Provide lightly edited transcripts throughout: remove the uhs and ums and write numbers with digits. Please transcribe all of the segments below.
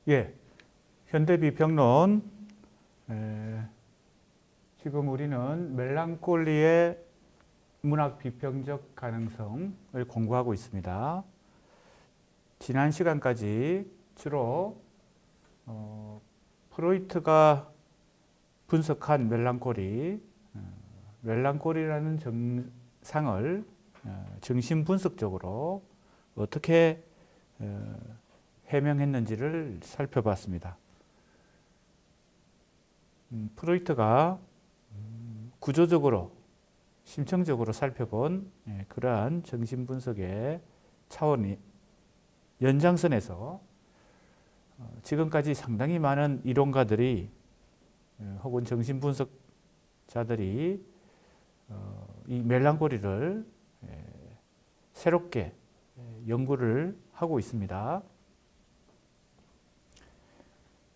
예, 현대비평론. 지금 우리는 멜랑콜리의 문학 비평적 가능성을 공부하고 있습니다. 지난 시간까지 주로 프로이트가 분석한 멜랑콜리라는 증상을 정신 분석적으로 어떻게 해명했는지를 살펴봤습니다. 프로이트가 구조적으로 심층적으로 살펴본 그러한 정신분석의 차원이 연장선에서 지금까지 상당히 많은 이론가들이 혹은 정신분석자들이 이 멜랑콜리를 새롭게 연구를 하고 있습니다.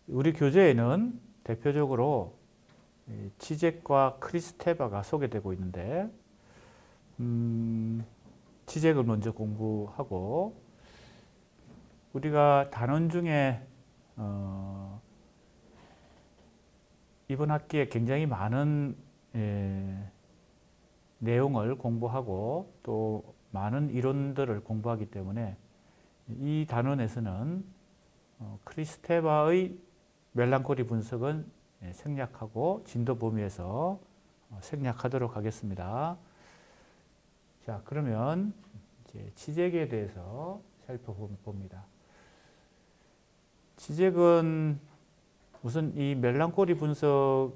우리 교재에는 대표적으로 지젝과 크리스테바가 소개되고 있는데 지젝을 먼저 공부하고 우리가 단원 중에 이번 학기에 굉장히 많은 내용을 공부하고 또 많은 이론들을 공부하기 때문에 이 단원에서는 크리스테바의 멜랑콜리 분석은 생략하고 진도 범위에서 생략하도록 하겠습니다. 자, 그러면 이제 지젝에 대해서 살펴봅니다. 지젝은 우선 이 멜랑콜리 분석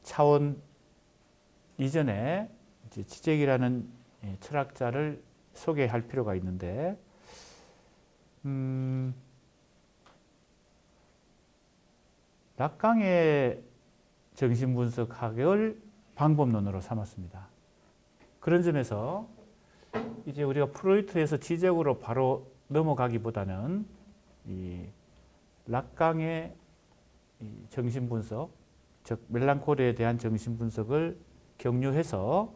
차원 이전에 이제 지젝이라는 철학자를 소개할 필요가 있는데, 락강의 정신분석학을 방법론으로 삼았습니다. 그런 점에서 이제 우리가 프로이트에서 지젝으로 바로 넘어가기보다는 이 락강의 정신분석, 즉 멜랑콜리에 대한 정신분석을 경유해서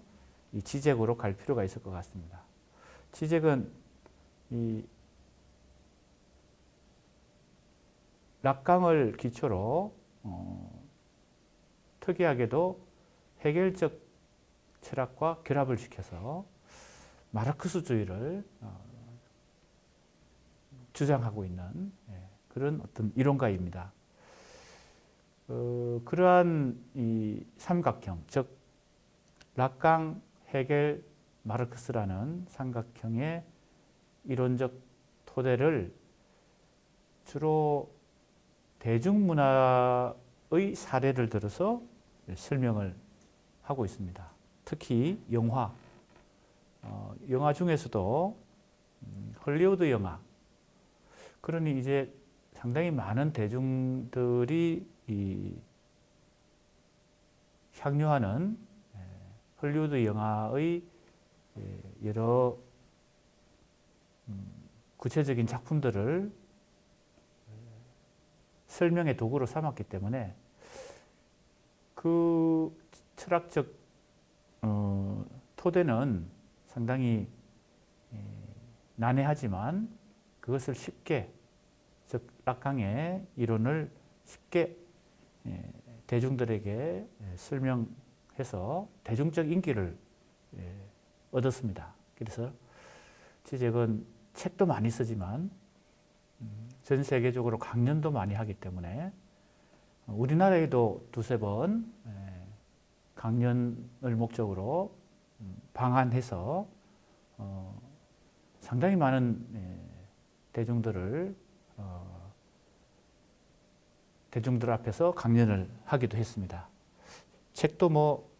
이 지젝으로 갈 필요가 있을 것 같습니다. 지젝은 이 락강을 기초로 특이하게도 해결적 철학과 결합을 시켜서 마르크스주의를 주장하고 있는 그런 어떤 이론가입니다. 그러한 이 삼각형, 즉 락강, 헤겔, 마르크스라는 삼각형의 이론적 토대를 주로 대중문화의 사례를 들어서 설명을 하고 있습니다. 특히 영화 중에서도 헐리우드 영화, 그러니 이제 상당히 많은 대중들이 향유하는 헐리우드 영화의 여러 구체적인 작품들을 설명의 도구로 삼았기 때문에 그 철학적 토대는 상당히 난해하지만 그것을 쉽게, 즉 락강의 이론을 쉽게 대중들에게 설명해서 대중적 인기를 얻었습니다. 그래서 지젝은 책도 많이 쓰지만 전 세계적으로 강연도 많이 하기 때문에 우리나라에도 두세 번 강연을 목적으로 방한해서 상당히 많은 대중들 앞에서 강연을 하기도 했습니다. 책도 뭐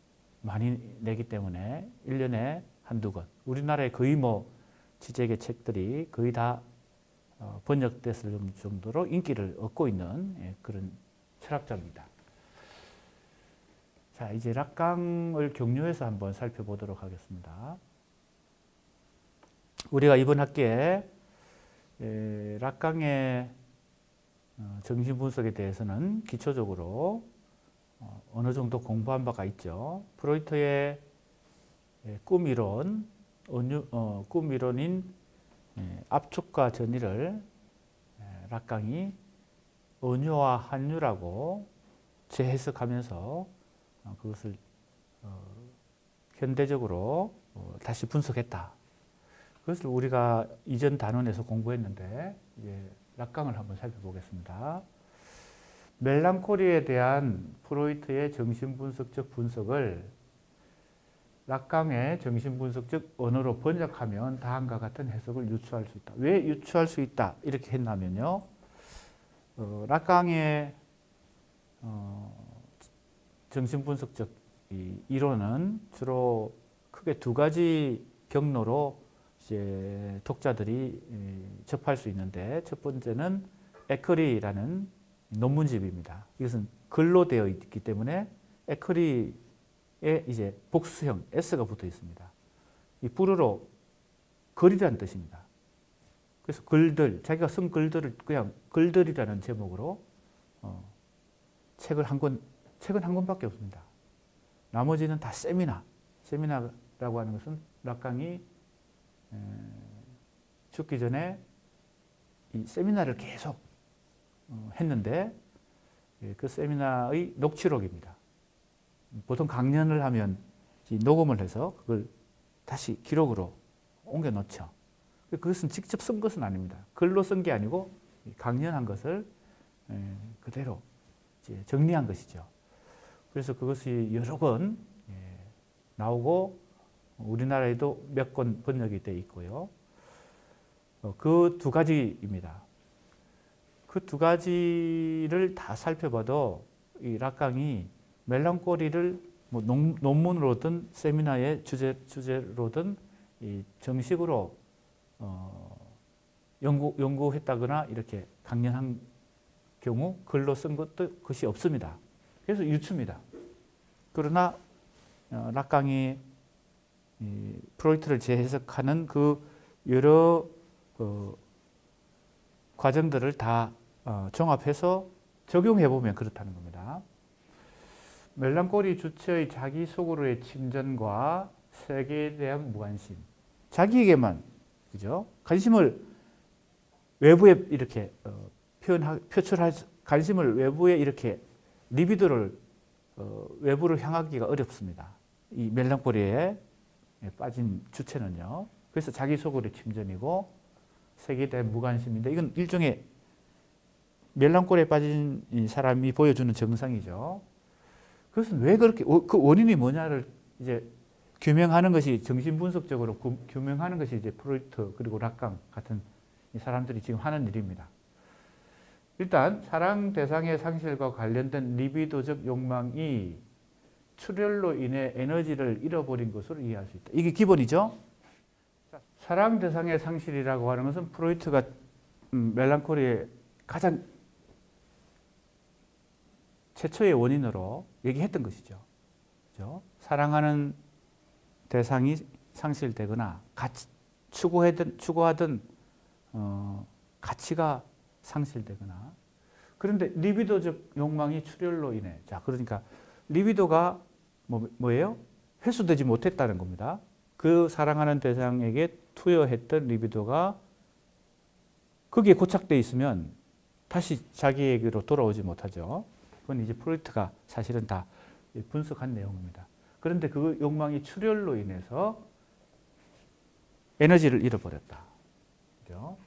많이 내기 때문에 1년에 한두 권, 우리나라에 거의 뭐 지젝의 책들이 거의 다 번역됐을 정도로 인기를 얻고 있는 그런 철학자입니다. 자, 이제 락강을 경유해서 한번 살펴보도록 하겠습니다. 우리가 이번 학기에 락강의 정신분석에 대해서는 기초적으로 어느 정도 공부한 바가 있죠. 프로이트의 꿈이론, 꿈이론인 압축과 전이를 락강이 언유와 한유라고 재해석하면서 그것을 현대적으로 다시 분석했다. 그것을 우리가 이전 단원에서 공부했는데 이제 락강을 한번 살펴보겠습니다. 멜랑콜리에 대한 프로이트의 정신분석적 분석을 락강의 정신분석적 언어로 번역하면 다음과 같은 해석을 유추할 수 있다. 왜 유추할 수 있다? 이렇게 했냐면요. 락강의 정신분석적 이론은 주로 크게 두 가지 경로로 이제 독자들이 접할 수 있는데, 첫 번째는 에커리라는 논문집입니다. 이것은 글로 되어 있기 때문에 에커리에 이제 복수형 S가 붙어 있습니다. 이 불어로 글이라는 뜻입니다. 그래서 글들, 자기가 쓴 글들을 그냥 글들이라는 제목으로 책은 한 권밖에 없습니다. 나머지는 다 세미나라고 하는 것은 락강이 죽기 전에 이 세미나를 계속 했는데 그 세미나의 녹취록입니다. 보통 강연을 하면 녹음을 해서 그걸 다시 기록으로 옮겨 놓죠. 그것은 직접 쓴 것은 아닙니다. 글로 쓴 게 아니고 강연한 것을 그대로 이제 정리한 것이죠. 그래서 그것이 여러 권 나오고 우리나라에도 몇 권 번역이 되어 있고요. 그 두 가지입니다. 그 두 가지를 다 살펴봐도 이 락강이 멜랑콜리를 뭐 논문으로든 세미나의 주제로든 이 정식으로 연구했다거나 이렇게 강연한 경우 글로 쓴 것이 없습니다. 그래서 유추입니다. 그러나 락강이 프로이트를 재해석하는 그 여러 과정들을 다 종합해서 적용해 보면 그렇다는 겁니다. 멜랑콜리 주체의 자기 속으로의 침전과 세계에 대한 무관심, 자기에게만 그죠? 관심을 외부에 이렇게 표출할 관심을 외부에 이렇게 리비도를 외부를 향하기가 어렵습니다. 이 멜랑콜리에 빠진 주체는요. 그래서 자기 속으로의 침전이고 세계에 대한 무관심인데, 이건 일종의 멜랑콜리에 빠진 사람이 보여주는 정상이죠. 그것은 왜 그렇게, 그 원인이 뭐냐를 이제 규명하는 것이, 정신분석적으로 규명하는 것이 이제 프로이트 그리고 락강 같은 이 사람들이 지금 하는 일입니다. 일단 사랑 대상의 상실과 관련된 리비도적 욕망이 출혈로 인해 에너지를 잃어버린 것으로 이해할 수 있다. 이게 기본이죠. 사랑 대상의 상실이라고 하는 것은 프로이트가 멜랑콜리의 가장 최초의 원인으로 얘기했던 것이죠. 그렇죠? 사랑하는 대상이 상실되거나 추구하던 가치가 상실되거나, 그런데 리비도적 욕망이 출혈로 인해, 자, 그러니까 리비도가 뭐예요? 회수되지 못했다는 겁니다. 그 사랑하는 대상에게 투여했던 리비도가 거기에 고착되어 있으면 다시 자기에게로 돌아오지 못하죠. 그건 이제 프로이트가 사실은 다 분석한 내용입니다. 그런데 그 욕망이 출혈로 인해서 에너지를 잃어버렸다. 그죠?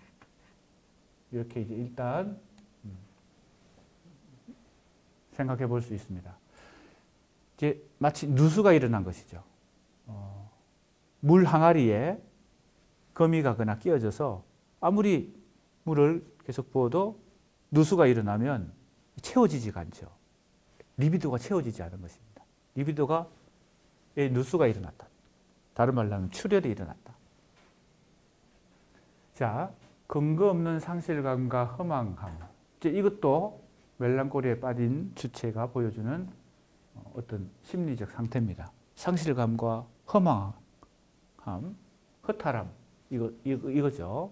이렇게 이제 일단 생각해 볼 수 있습니다. 이제 마치 누수가 일어난 것이죠. 물 항아리에 거미 가거나 끼어져서 아무리 물을 계속 부어도 누수가 일어나면 채워지지가 않죠. 리비도가 채워지지 않은 것입니다. 리비도가 누수가 일어났다. 다른 말로 하면 출혈이 일어났다. 자, 근거 없는 상실감과 허망함. 이제 이것도 멜랑콜리에 빠진 주체가 보여주는 어떤 심리적 상태입니다. 상실감과 허망함, 허탈함, 이거죠.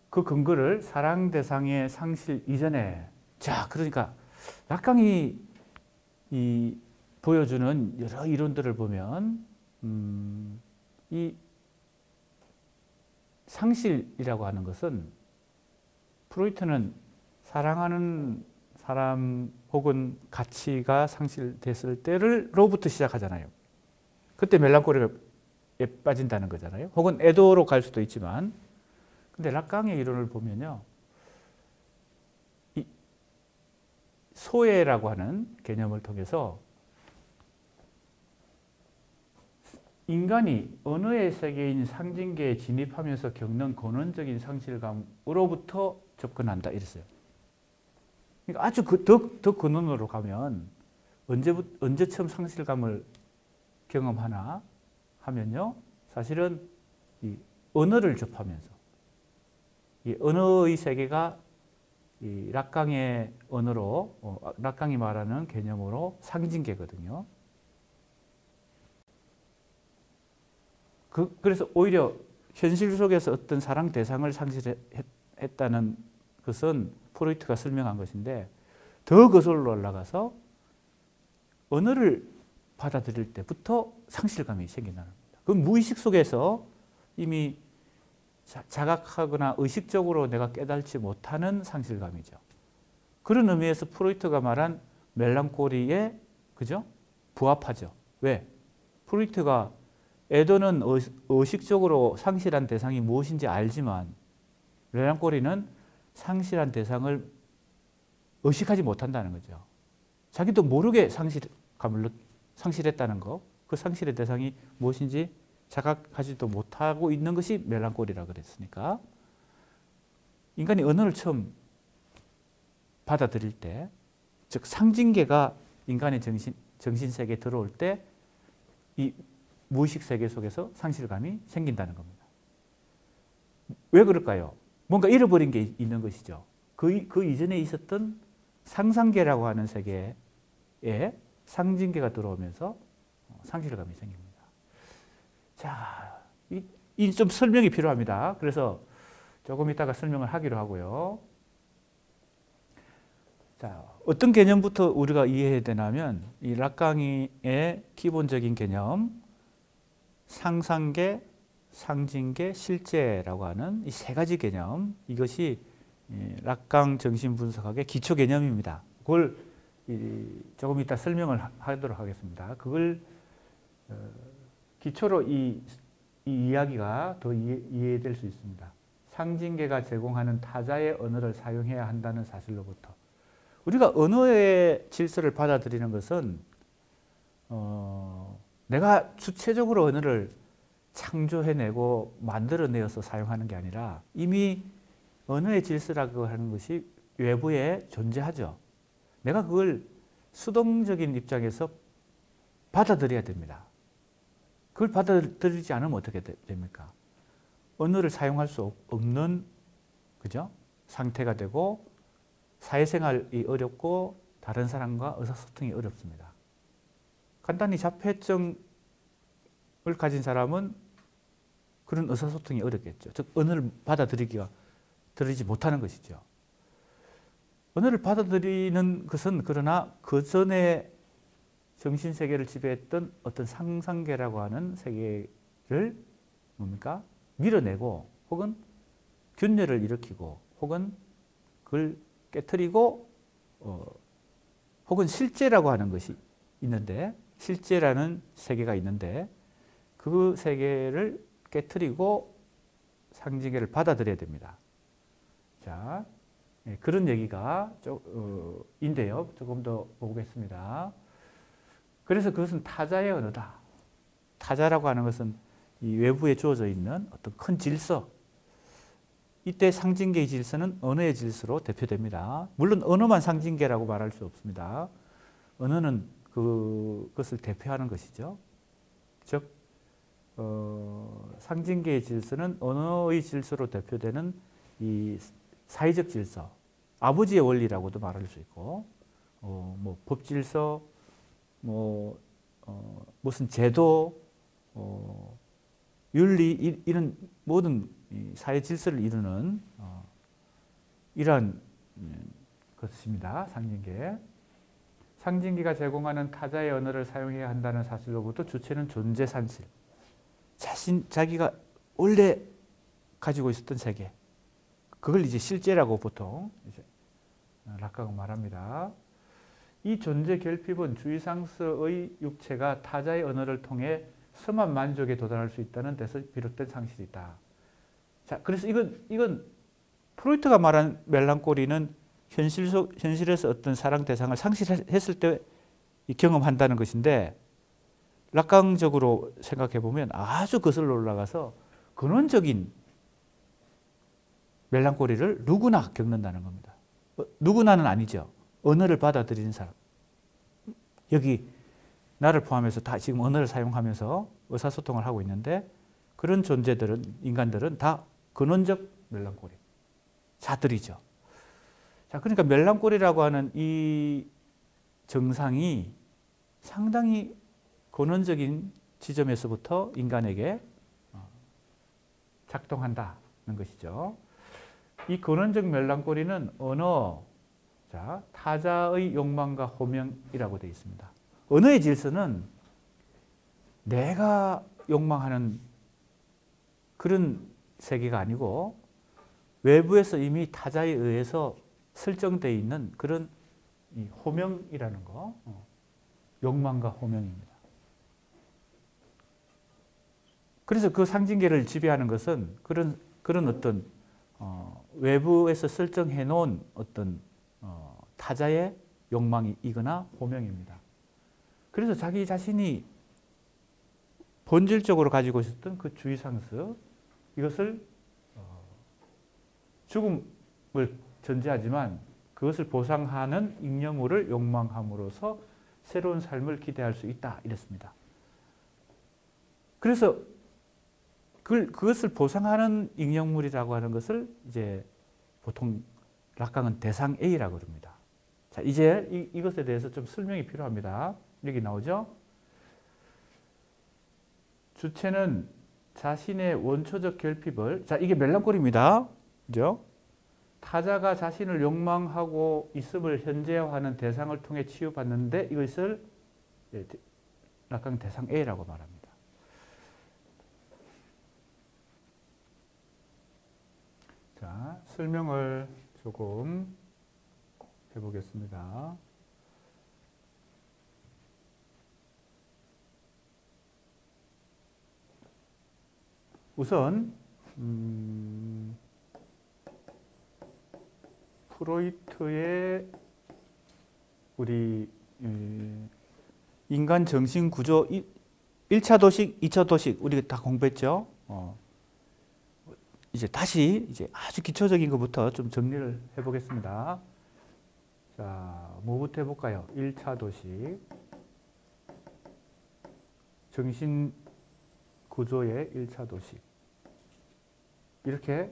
그 근거를 사랑 대상의 상실 이전에, 자, 그러니까 락강이 보여주는 여러 이론들을 보면 이 상실이라고 하는 것은 프로이트는 사랑하는 사람 혹은 가치가 상실됐을 때로부터 시작하잖아요. 그때 멜랑콜리에 빠진다는 거잖아요. 혹은 애도로 갈 수도 있지만, 근데 락강의 이론을 보면요, 이 소외라고 하는 개념을 통해서 인간이 언어의 세계인 상징계에 진입하면서 겪는 근원적인 상실감으로부터 접근한다 이랬어요. 그러니까 아주 더 근원으로 가면 언제 처음 상실감을 경험하나 하면요, 사실은 이 언어를 접하면서, 이 언어의 세계가 이 락강의 언어로, 락강이 말하는 개념으로 상징계거든요. 그래서 오히려 현실 속에서 어떤 사랑 대상을 상실했다는 것은 프로이트가 설명한 것인데, 더 거슬러 올라가서 언어를 받아들일 때부터 상실감이 생긴다는 겁니다. 그 무의식 속에서 이미 자각하거나 의식적으로 내가 깨달지 못하는 상실감이죠. 그런 의미에서 프로이트가 말한 멜랑콜리에, 그죠? 부합하죠. 왜? 프로이트가 애도는 의식적으로 상실한 대상이 무엇인지 알지만, 멜랑콜리는 상실한 대상을 의식하지 못한다는 거죠. 자기도 모르게 상실했다는 거, 그 상실의 대상이 무엇인지 자각하지도 못하고 있는 것이 멜랑콜리라 그랬으니까, 인간이 언어를 처음 받아들일 때, 즉 상징계가 인간의 정신세계에 들어올 때 이 무의식 세계 속에서 상실감이 생긴다는 겁니다. 왜 그럴까요? 뭔가 잃어버린 게 있는 것이죠. 그 이전에 있었던 상상계라고 하는 세계에 상징계가 들어오면서 상실감이 생깁니다. 자, 이 좀 설명이 필요합니다. 그래서 조금 이따가 설명을 하기로 하고요. 자, 어떤 개념부터 우리가 이해해야 되냐면, 이 락강의 기본적인 개념, 상상계, 상징계, 실제라고 하는 이 세 가지 개념, 이것이 락강 정신분석학의 기초 개념입니다. 그걸 조금 이따 설명을 하도록 하겠습니다. 그걸 기초로 이 이야기가 더 이해될 수 있습니다. 상징계가 제공하는 타자의 언어를 사용해야 한다는 사실로부터. 우리가 언어의 질서를 받아들이는 것은 내가 주체적으로 언어를 창조해내고 만들어내어서 사용하는 게 아니라 이미 언어의 질서라고 하는 것이 외부에 존재하죠. 내가 그걸 수동적인 입장에서 받아들여야 됩니다. 그걸 받아들이지 않으면 어떻게 됩니까? 언어를 사용할 수 없는, 그죠? 상태가 되고 사회생활이 어렵고 다른 사람과 의사소통이 어렵습니다. 간단히 자폐증을 가진 사람은 그런 의사소통이 어렵겠죠. 즉 언어를 받아들이지 못하는 것이죠. 언어를 받아들이는 것은 그러나 그 전에 정신세계를 지배했던 어떤 상상계라고 하는 세계를 뭡니까? 밀어내고 혹은 균열을 일으키고 혹은 그걸 깨트리고 혹은 실제라고 하는 것이 있는데, 실제라는 세계가 있는데 그 세계를 깨트리고 상징계를 받아들여야 됩니다. 자, 그런 얘기가 인데요. 조금 더 보겠습니다. 그래서 그것은 타자의 언어다. 타자라고 하는 것은 이 외부에 주어져 있는 어떤 큰 질서, 이때 상징계의 질서는 언어의 질서로 대표됩니다. 물론 언어만 상징계라고 말할 수 없습니다. 언어는 그것을 대표하는 것이죠. 즉 상징계의 질서는 언어의 질서로 대표되는 이 사회적 질서, 아버지의 원리라고도 말할 수 있고, 뭐 법질서, 무슨 제도, 윤리, 이런 모든 사회 질서를 이루는 이러한 것입니다. 상징계. 상징계가 제공하는 타자의 언어를 사용해야 한다는 사실로부터 주체는 존재 산실, 자기가 원래 가지고 있었던 세계, 그걸 이제 실제라고 보통 이제 락강은 말합니다. 이 존재 결핍은 주의상서의 육체가 타자의 언어를 통해 선한 만족에 도달할 수 있다는 데서 비롯된 상실이다. 자, 그래서 이건 프로이트가 말한 멜랑콜리는 현실에서 어떤 사랑 대상을 상실했을 때 경험한다는 것인데, 락강적으로 생각해 보면 아주 거슬러 올라가서 근원적인 멜랑콜리를 누구나 겪는다는 겁니다. 누구나는 아니죠. 언어를 받아들이는 사람. 여기 나를 포함해서 다 지금 언어를 사용하면서 의사소통을 하고 있는데, 그런 존재들은, 인간들은 다 근원적 멜랑콜리 자들이죠. 자, 그러니까 멜랑콜리라고 하는 이 정상이 상당히 근원적인 지점에서부터 인간에게 작동한다는 것이죠. 이 근원적 멜랑콜리는 언어, 자, 타자의 욕망과 호명이라고 되어 있습니다. 언어의 질서는 내가 욕망하는 그런 세계가 아니고 외부에서 이미 타자에 의해서 설정되어 있는 그런 이 호명이라는 거, 욕망과 호명입니다. 그래서 그 상징계를 지배하는 것은 그런 어떤 외부에서 설정해 놓은 어떤 타자의 욕망이거나 호명입니다. 그래서 자기 자신이 본질적으로 가지고 있었던 그 주의상서, 이것을 죽음을 전제하지만 그것을 보상하는 잉여물을 욕망함으로써 새로운 삶을 기대할 수 있다, 이랬습니다. 그래서 그것을 보상하는 잉여물이라고 하는 것을 이제 보통 락강은 대상 A라고 합니다. 자, 이제 이것에 대해서 좀 설명이 필요합니다. 여기 나오죠? 주체는 자신의 원초적 결핍을, 자, 이게 멜랑콜리입니다. 그죠? 타자가 자신을 욕망하고 있음을 현재화하는 대상을 통해 치유받는데, 이것을 락강 대상 A라고 말합니다. 자, 설명을 조금 해보겠습니다. 우선 프로이트의 우리 인간 정신 구조 1차 도식, 2차 도식 우리가 다 공부했죠. 이제 다시 아주 기초적인 것부터 좀 정리를 해보겠습니다. 자, 뭐부터 해볼까요? 1차 도식, 정신 구조의 1차 도식. 이렇게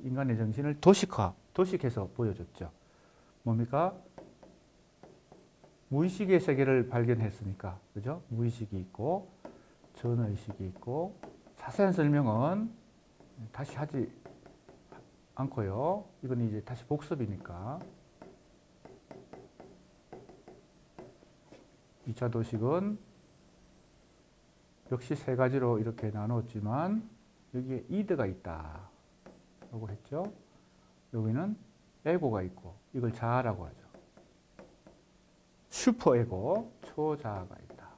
인간의 정신을 도식해서 보여줬죠. 뭡니까? 무의식의 세계를 발견했으니까, 그죠? 무의식이 있고, 전의식이 있고, 자세한 설명은 다시 하지 않고요. 이건 이제 다시 복습이니까. 2차 도식은 역시 세 가지로 이렇게 나눴지만, 여기에 이드가 있다 라고 했죠. 여기는 에고가 있고, 이걸 자아라고 하죠. 슈퍼에고, 초자아가 있다.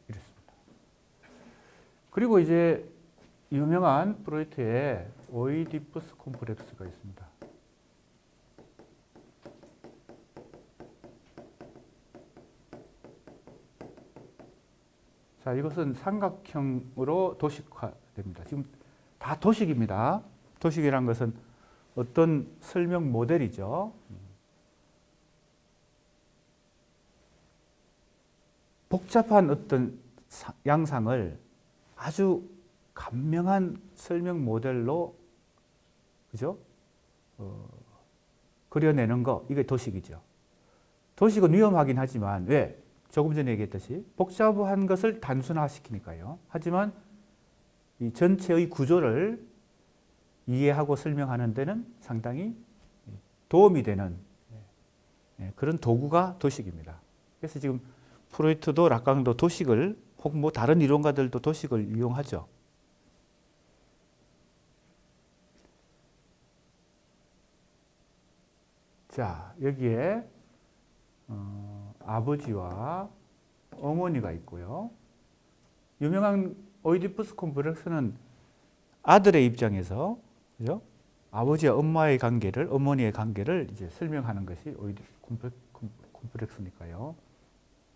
이랬습니다. 그리고 이제 유명한 프로이트의 오이디푸스 콤플렉스가 있습니다. 자, 이것은 삼각형으로 도식화됩니다. 지금 다 도식입니다. 도식이란 것은 어떤 설명 모델이죠. 복잡한 어떤 양상을 아주 간명한 설명 모델로, 그죠? 그려내는 거, 이게 도식이죠. 도식은 위험하긴 하지만, 왜? 조금 전에 얘기했듯이 복잡한 것을 단순화시키니까요. 하지만 이 전체의 구조를 이해하고 설명하는 데는 상당히 도움이 되는 그런 도구가 도식입니다. 그래서 지금 프로이트도 락강도 도식을, 혹은 뭐 다른 이론가들도 도식을 이용하죠. 자, 여기에 아버지와 어머니가 있고요. 유명한 오이디푸스 콤플렉스는 아들의 입장에서, 그죠? 아버지와 엄마의 관계를, 어머니의 관계를 이제 설명하는 것이 오이디푸스 콤플렉스니까요.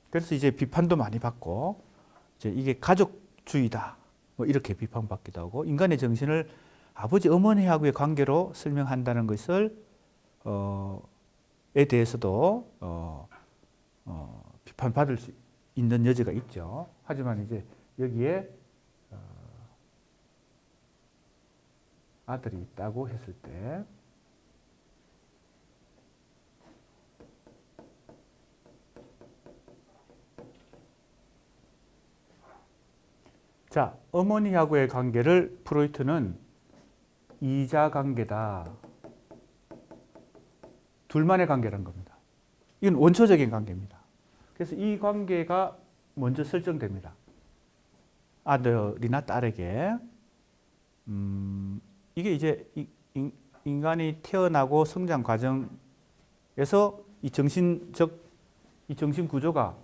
그래서 이제 비판도 많이 받고, 이제 이게 가족주의다, 뭐 이렇게 비판받기도 하고, 인간의 정신을 아버지, 어머니하고의 관계로 설명한다는 것을 에 대해서도 비판받을 수 있는 여지가 있죠. 하지만 이제 여기에 아들이 있다고 했을 때 자, 어머니하고의 관계를 프로이트는 이자 관계다. 둘만의 관계라는 겁니다. 이건 원초적인 관계입니다. 그래서 이 관계가 먼저 설정됩니다. 아들이나 딸에게. 이게 이제 인간이 태어나고 성장 과정에서 이 정신 구조가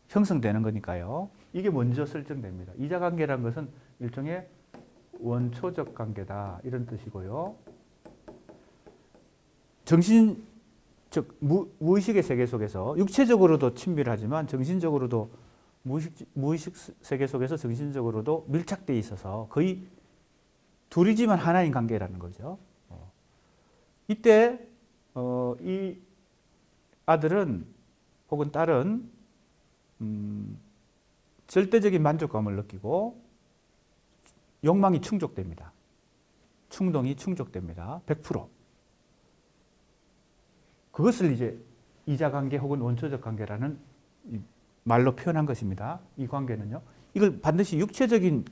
형성되는 거니까요. 이게 먼저 설정됩니다. 이자 관계라는 것은 일종의 원초적 관계다, 이런 뜻이고요. 무의식의 세계 속에서 육체적으로도 친밀하지만 정신적으로도 무의식 세계 속에서 정신적으로도 밀착되어 있어서 거의 둘이지만 하나인 관계라는 거죠. 이때 이 아들은 혹은 딸은 절대적인 만족감을 느끼고 욕망이 충족됩니다. 충동이 충족됩니다. 100%. 그것을 이제 이자관계 혹은 원초적 관계라는 말로 표현한 것입니다. 이 관계는요. 이걸 반드시 육체적인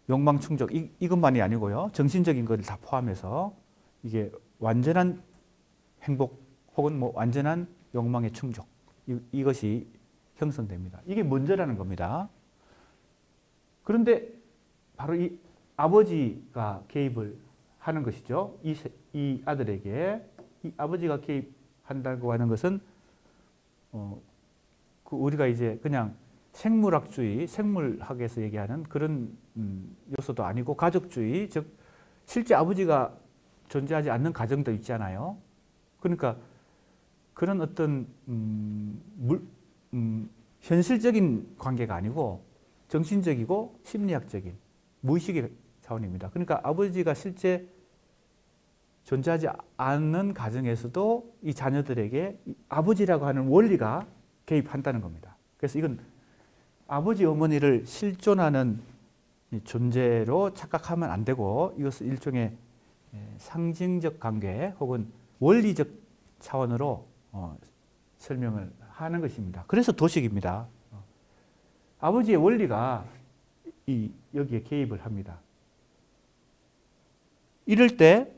욕망 충족, 이것만이 아니고요. 정신적인 것을 다 포함해서 이게 완전한 행복 혹은 뭐 완전한 욕망의 충족, 이것이 형성됩니다. 이게 먼저라는 겁니다. 그런데 바로 이 아버지가 개입을 하는 것이죠. 이 아들에게 이 아버지가 개입한다고 하는 것은 우리가 이제 그냥 생물학주의, 생물학에서 얘기하는 그런 요소도 아니고 가족주의, 즉 실제 아버지가 존재하지 않는 가정도 있잖아요. 그러니까 그런 어떤 현실적인 관계가 아니고 정신적이고 심리학적인 무의식의 차원입니다. 그러니까 아버지가 실제 존재하지 않는 가정에서도 이 자녀들에게 아버지라고 하는 원리가 개입한다는 겁니다. 그래서 이건 아버지, 어머니를 실존하는 존재로 착각하면 안 되고 이것을 일종의 상징적 관계 혹은 원리적 차원으로 설명을 하는 것입니다. 그래서 도식입니다. 아버지의 원리가 여기에 개입을 합니다. 이럴 때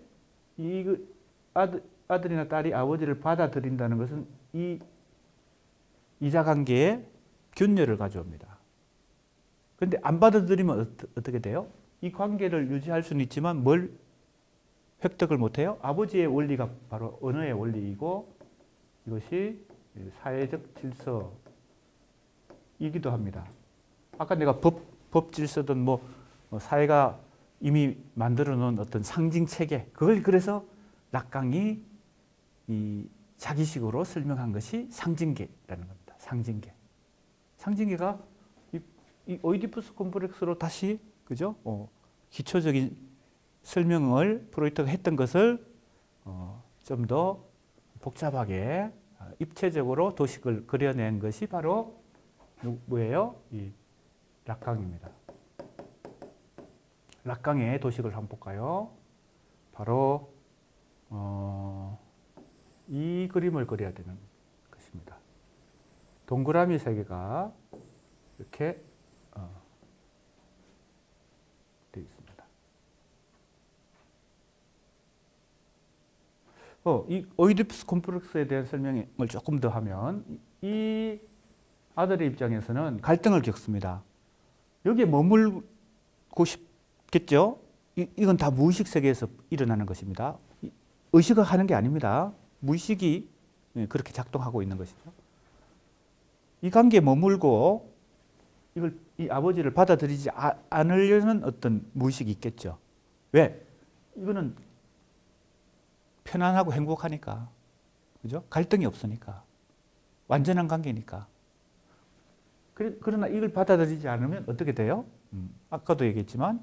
아들이나 딸이 아버지를 받아들인다는 것은 이 이자관계에 균열을 가져옵니다. 그런데 안 받아들이면 어떻게 돼요? 이 관계를 유지할 수는 있지만 뭘 획득을 못해요? 아버지의 원리가 바로 언어의 원리이고 이것이 사회적 질서이기도 합니다. 아까 내가 법 질서든 뭐 사회가 이미 만들어 놓은 어떤 상징 체계, 그걸 그래서 락강이 이 자기식으로 설명한 것이 상징계라는 겁니다. 상징계. 상징계가 이 오이디푸스 콤플렉스로 다시, 그죠? 기초적인 설명을 프로이트가 했던 것을 좀 더 복잡하게 입체적으로 도식을 그려낸 것이 바로 뭐예요? 이 락강입니다. 락강의 도식을 한번 볼까요? 바로 이 그림을 그려야 되는 것입니다. 동그라미 세 개가 이렇게 되어 있습니다. 이 오이디푸스 콤플렉스에 대한 설명을 조금 더 하면 이 아들의 입장에서는 갈등을 겪습니다. 여기에 머물고 싶겠죠? 이건 다 무의식 세계에서 일어나는 것입니다. 의식을 하는 게 아닙니다. 무의식이 그렇게 작동하고 있는 것이죠. 이 관계에 머물고 이 아버지를 받아들이지 않으려는 어떤 무의식이 있겠죠. 왜? 이거는 편안하고 행복하니까. 그죠? 갈등이 없으니까. 완전한 관계니까. 그러나 이걸 받아들이지 않으면 어떻게 돼요? 아까도 얘기했지만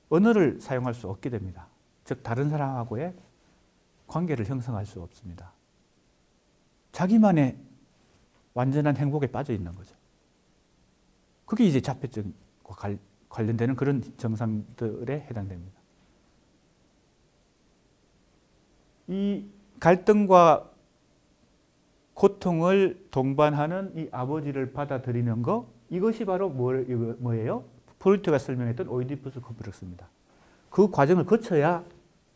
언어를 사용할 수 없게 됩니다. 즉 다른 사람하고의 관계를 형성할 수 없습니다. 자기만의 완전한 행복에 빠져 있는 거죠. 그게 이제 자폐증과 관련되는 그런 증상들에 해당됩니다. 이 갈등과 고통을 동반하는 이 아버지를 받아들이는 것, 이것이 바로 뭐예요? 프로이트가 설명했던 오이디푸스 컴플렉스입니다. 그 과정을 거쳐야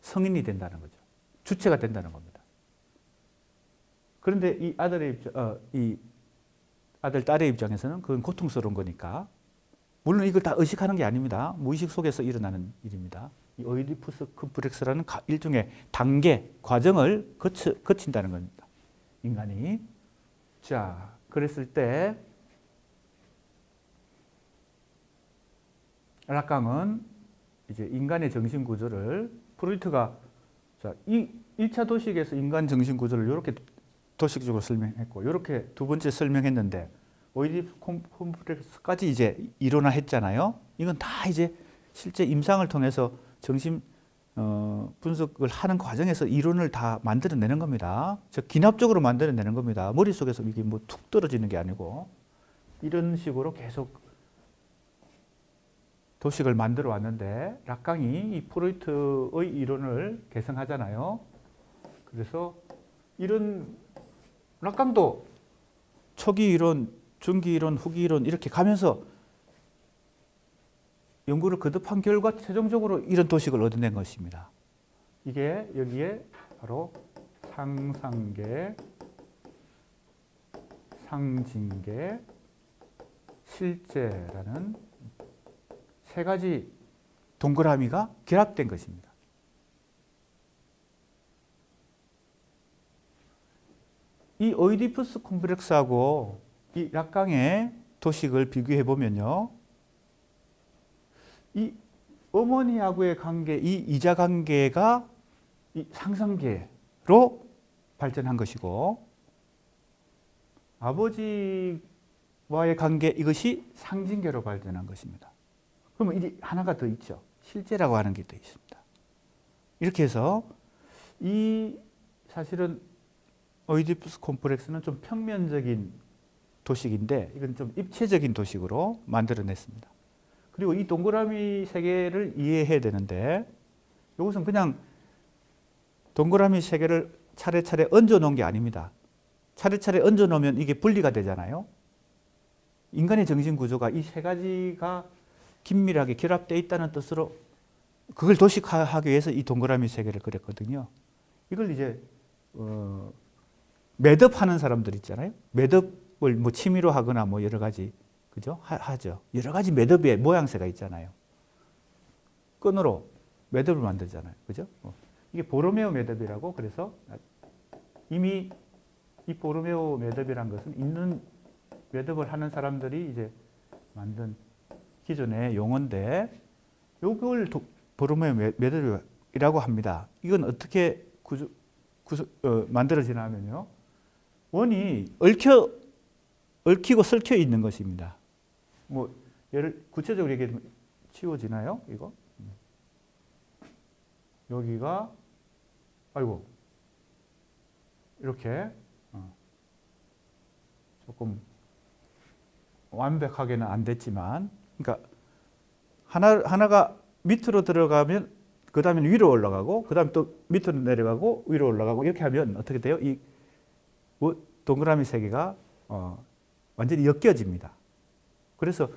성인이 된다는 거죠. 주체가 된다는 겁니다. 그런데 이 아들, 딸의 입장에서는 그건 고통스러운 거니까, 물론 이걸 다 의식하는 게 아닙니다. 무의식 속에서 일어나는 일입니다. 이 오이디푸스 컴플렉스라는 일종의 단계, 과정을 거친다는 겁니다. 인간이. 자, 그랬을 때 락강은 이제 인간의 정신 구조를 프로이트가 자, 이 1차 도식에서 인간 정신 구조를 이렇게 도식적으로 설명했고 이렇게 두 번째 설명했는데 오이디푸스 컴플렉스까지 이제 이론화했잖아요. 이건 다 이제 실제 임상을 통해서 정신 분석을 하는 과정에서 이론을 다 만들어내는 겁니다. 즉 기납적으로 만들어내는 겁니다. 머릿속에서 이게 뭐 툭 떨어지는 게 아니고 이런 식으로 계속 도식을 만들어 왔는데 락강이 이 프로이트의 이론을 개성하잖아요. 그래서 이런 락강도 초기 이론, 중기 이론, 후기 이론 이렇게 가면서 연구를 거듭한 결과 최종적으로 이런 도식을 얻어낸 것입니다. 이게 여기에 바로 상상계, 상징계, 실제라는 세 가지 동그라미가 결합된 것입니다. 이 오이디푸스 콤플렉스하고 이 락강의 도식을 비교해 보면요. 이 어머니하고의 관계, 이 이자 관계가 이 상상계로 발전한 것이고 아버지와의 관계 이것이 상징계로 발전한 것입니다. 그러면 이제 하나가 더 있죠. 실제라고 하는 게 더 있습니다. 이렇게 해서 이 사실은 오이디푸스 콤플렉스는 좀 평면적인 도식인데 이건 좀 입체적인 도식으로 만들어냈습니다. 그리고 이 동그라미 세 개를 이해해야 되는데 이것은 그냥 동그라미 세 개를 차례차례 얹어 놓은 게 아닙니다. 차례차례 얹어 놓으면 이게 분리가 되잖아요. 인간의 정신 구조가 이 세 가지가 긴밀하게 결합되어 있다는 뜻으로 그걸 도식화하기 위해서 이 동그라미 세 개를 그렸거든요. 이걸 이제 매듭하는 사람들 있잖아요. 매듭을 뭐 취미로 하거나 뭐 여러 가지 그죠? 하죠. 여러 가지 매듭의 모양새가 있잖아요. 끈으로 매듭을 만들잖아요. 그죠? 이게 보로메오 매듭이라고 그래서 이미 이 보로메오 매듭이란 것은 있는 매듭을 하는 사람들이 이제 만든 기존의 용어인데 이걸 보로메오 매듭이라고 합니다. 이건 어떻게 만들어지냐면요. 원이 얽히고 설켜 있는 것입니다. 뭐 구체적으로 얘기하면 치워지나요? 이거? 여기가 아이고 이렇게 조금 완벽하게는 안 됐지만 그러니까 하나가 밑으로 들어가면 그 다음에 위로 올라가고 그 다음에 또 밑으로 내려가고 위로 올라가고 이렇게 하면 어떻게 돼요? 이 동그라미 세 개가 완전히 엮여집니다. 그래서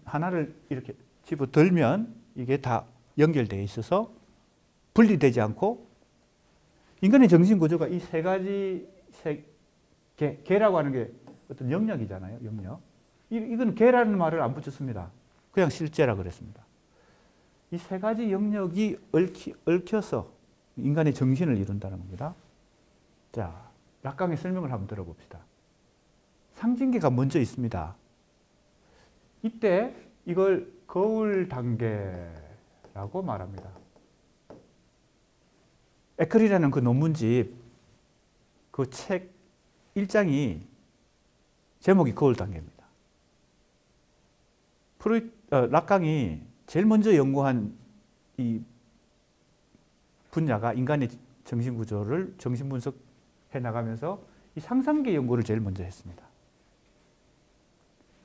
하나를 이렇게 집어 들면 이게 다 연결되어 있어서 분리되지 않고 인간의 정신 구조가 이 세 가지 개라고 하는 게 어떤 영역이잖아요. 영역. 이건 개라는 말을 안 붙였습니다. 그냥 실제라 그랬습니다. 이 세 가지 영역이 얽혀서 인간의 정신을 이룬다는 겁니다. 자, 락강의 설명을 한번 들어봅시다. 상징계가 먼저 있습니다. 이때 이걸 거울 단계라고 말합니다. 에클이라는 그 논문집 그 책 1장이 제목이 거울 단계입니다. 락강이 제일 먼저 연구한 이 분야가 인간의 정신구조를 정신분석해 나가면서 이 상상계 연구를 제일 먼저 했습니다.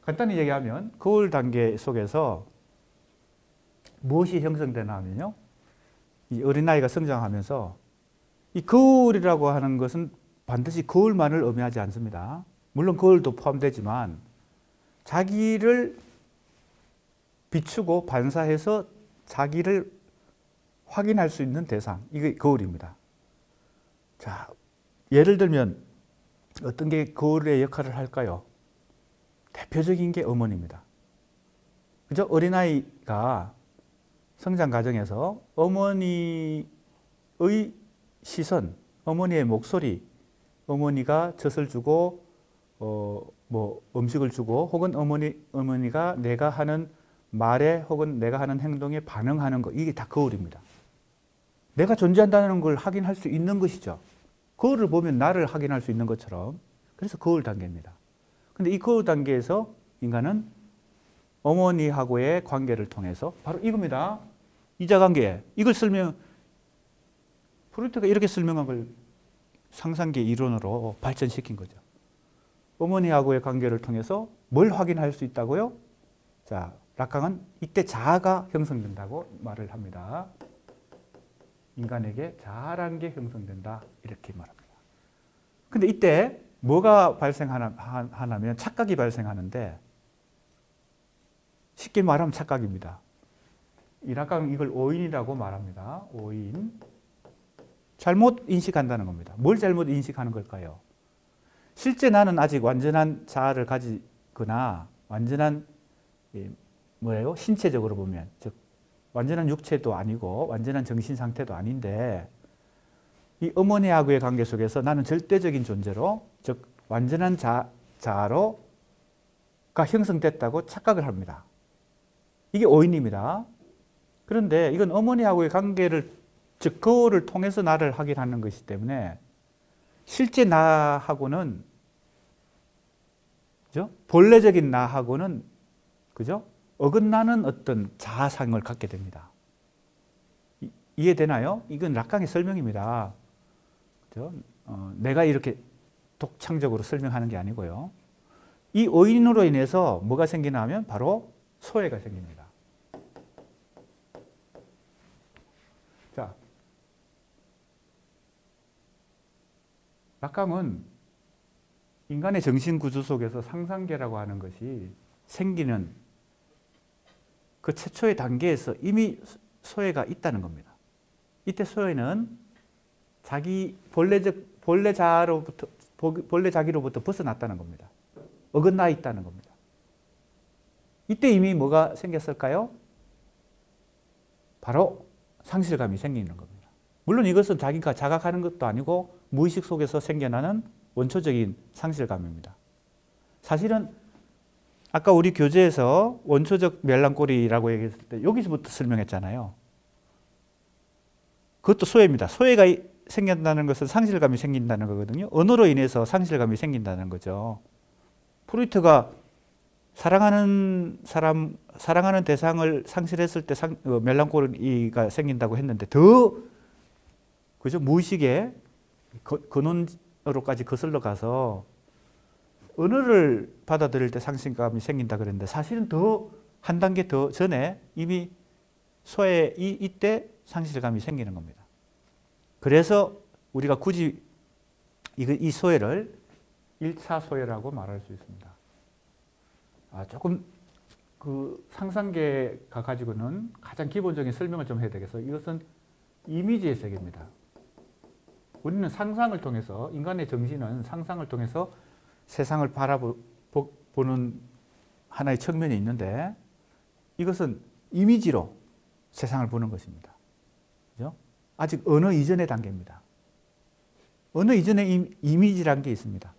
간단히 얘기하면 거울 단계 속에서 무엇이 형성되나 하면요. 이 어린아이가 성장하면서 이 거울이라고 하는 것은 반드시 거울만을 의미하지 않습니다. 물론 거울도 포함되지만 자기를 비추고 반사해서 자기를 확인할 수 있는 대상, 이게 거울입니다. 자, 예를 들면 어떤 게 거울의 역할을 할까요? 대표적인 게 어머니입니다. 그죠? 어린아이가 성장 과정에서 어머니의 시선, 어머니의 목소리, 어머니가 젖을 주고 음식을 주고 혹은 어머니가 내가 하는 말에 혹은 내가 하는 행동에 반응하는 것, 이게 다 거울입니다. 내가 존재한다는 걸 확인할 수 있는 것이죠. 거울을 보면 나를 확인할 수 있는 것처럼. 그래서 거울 단계입니다. 근데 이 거울 단계에서 인간은 어머니하고의 관계를 통해서 바로 이겁니다. 이자관계. 이걸 프로이트가 이렇게 설명한 걸 상상계 이론으로 발전시킨 거죠. 어머니하고의 관계를 통해서 뭘 확인할 수 있다고요? 자, 락강은 이때 자아가 형성된다고 말을 합니다. 인간에게 자아라는 게 형성된다, 이렇게 말합니다. 근데 이때 뭐가 발생하냐면 착각이 발생하는데, 쉽게 말하면 착각입니다. 이 락강은 이걸 오인이라고 말합니다. 오인. 잘못 인식한다는 겁니다. 뭘 잘못 인식하는 걸까요? 실제 나는 아직 완전한 자아를 가지거나 완전한 신체적으로 보면, 즉 완전한 육체도 아니고 완전한 정신 상태도 아닌데 이 어머니하고의 관계 속에서 나는 절대적인 존재로, 즉 완전한 자아로가 형성됐다고 착각을 합니다. 이게 오인입니다. 그런데 이건 어머니하고의 관계를, 즉 거울을 통해서 나를 확인하는 것이기 때문에 실제 나하고는, 그죠? 본래적인 나하고는, 그죠? 어긋나는 어떤 자아상을 갖게 됩니다. 이해되나요? 이건 락강의 설명입니다. 그죠? 내가 이렇게 독창적으로 설명하는 게 아니고요. 이 오인으로 인해서 뭐가 생기나 하면 바로 소외가 생깁니다. 자, 락강은 인간의 정신구조 속에서 상상계라고 하는 것이 생기는 그 최초의 단계에서 이미 소외가 있다는 겁니다. 이때 소외는 자기 본래 자기로부터 벗어났다는 겁니다. 어긋나 있다는 겁니다. 이때 이미 뭐가 생겼을까요? 바로 상실감이 생기는 겁니다. 물론 이것은 자기가 자각하는 것도 아니고 무의식 속에서 생겨나는 원초적인 상실감입니다. 사실은 아까 우리 교재에서 원초적 멜랑콜리라고 얘기했을 때 여기서부터 설명했잖아요. 그것도 소외입니다. 소외가 생긴다는 것은 상실감이 생긴다는 거거든요. 언어로 인해서 상실감이 생긴다는 거죠. 프로이트가 사랑하는 대상을 상실했을 때 멜랑콜리가 생긴다고 했는데 그죠? 무의식의 근원으로까지 거슬러 가서 언어를 받아들일 때 상실감이 생긴다 그랬는데 사실은 한 단계 더 전에 이미 이때 상실감이 생기는 겁니다. 그래서 우리가 굳이 이 소외를 1차 소외라고 말할 수 있습니다. 조금 그 상상계가 가지고는 가장 기본적인 설명을 좀 해야 되겠어요. 이것은 이미지의 세계입니다. 우리는 상상을 통해서, 인간의 정신은 상상을 통해서 세상을 바라보는 하나의 측면이 있는데 이것은 이미지로 세상을 보는 것입니다. 그죠? 아직 언어 이전의 단계입니다. 언어 이전에 이미지란 게 있습니다.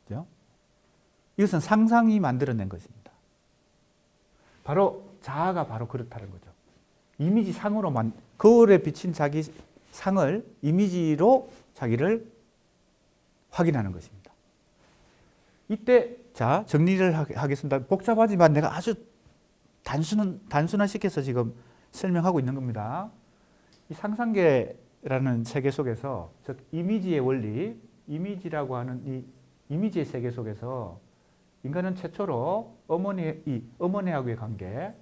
그죠? 이것은 상상이 만들어낸 것입니다. 바로 자아가 바로 그렇다는 거죠. 이미지 상으로만 거울에 비친 자기 상을 이미지로 자기를 확인하는 것입니다. 이때 자 정리를 하겠습니다. 복잡하지만 내가 아주 단순화시켜서 지금 설명하고 있는 겁니다. 이 상상계라는 세계 속에서 즉 이미지의 원리, 이미지라고 하는 이 이미지의 세계 속에서 인간은 최초로 어머니하고의 관계,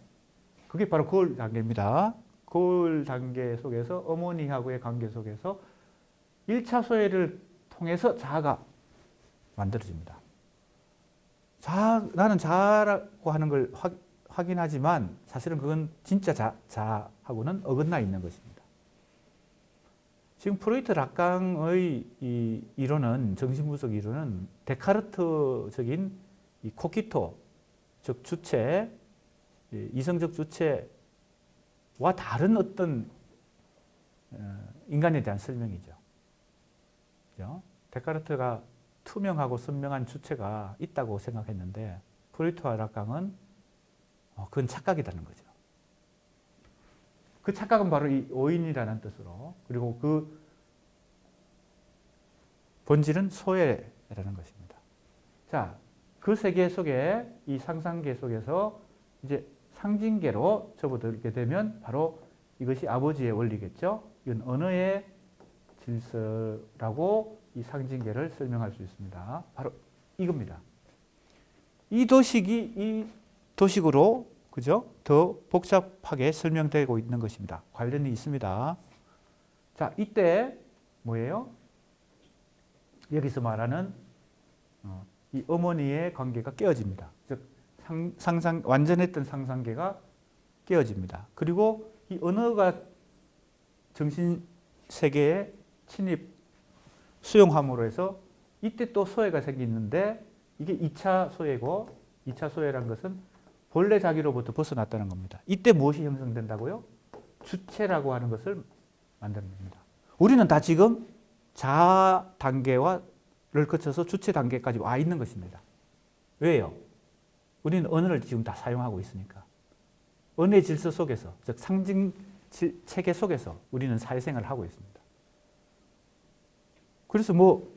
그게 바로 거울 단계입니다. 거울 단계 속에서 어머니하고의 관계 속에서 1차 소외를 통해서 자아가 만들어집니다. 나는 자아라고 하는 걸 확인하지만 사실은 그건 진짜 자아하고는 어긋나 있는 것입니다. 지금 프로이트 락강의 이 이론은, 정신분석 이론은 데카르트적인 이 코기토, 즉 주체, 이성적 주체와 다른 어떤 인간에 대한 설명이죠. 그죠? 데카르트가 투명하고 선명한 주체가 있다고 생각했는데 프로이트와 락강은 그건 착각이라는 거죠. 그 착각은 바로 이 오인이라는 뜻으로, 그리고 그 본질은 소외라는 것입니다. 자, 그 세계 속에, 이 상상계 속에서 이제 상징계로 접어들게 되면 바로 이것이 아버지의 원리겠죠. 이건 언어의 질서라고 이 상징계를 설명할 수 있습니다. 바로 이겁니다. 이 도식으로 그죠? 더 복잡하게 설명되고 있는 것입니다. 관련이 있습니다. 자, 이때 뭐예요? 여기서 말하는 이 어머니의 관계가 깨어집니다. 즉 완전했던 상상계가 깨어집니다. 그리고 이 언어가 정신 세계에 수용함으로 해서 이때 또 소외가 생기는데 이게 2차 소외고, 2차 소외란 것은 본래 자기로부터 벗어났다는 겁니다. 이때 무엇이 형성된다고요? 주체라고 하는 것을 만드는 겁니다. 우리는 다 지금 자아 단계를 거쳐서 주체 단계까지 와 있는 것입니다. 왜요? 우리는 언어를 지금 다 사용하고 있으니까. 언어의 질서 속에서, 즉 상징 체계 속에서 우리는 사회생활을 하고 있습니다. 그래서 뭐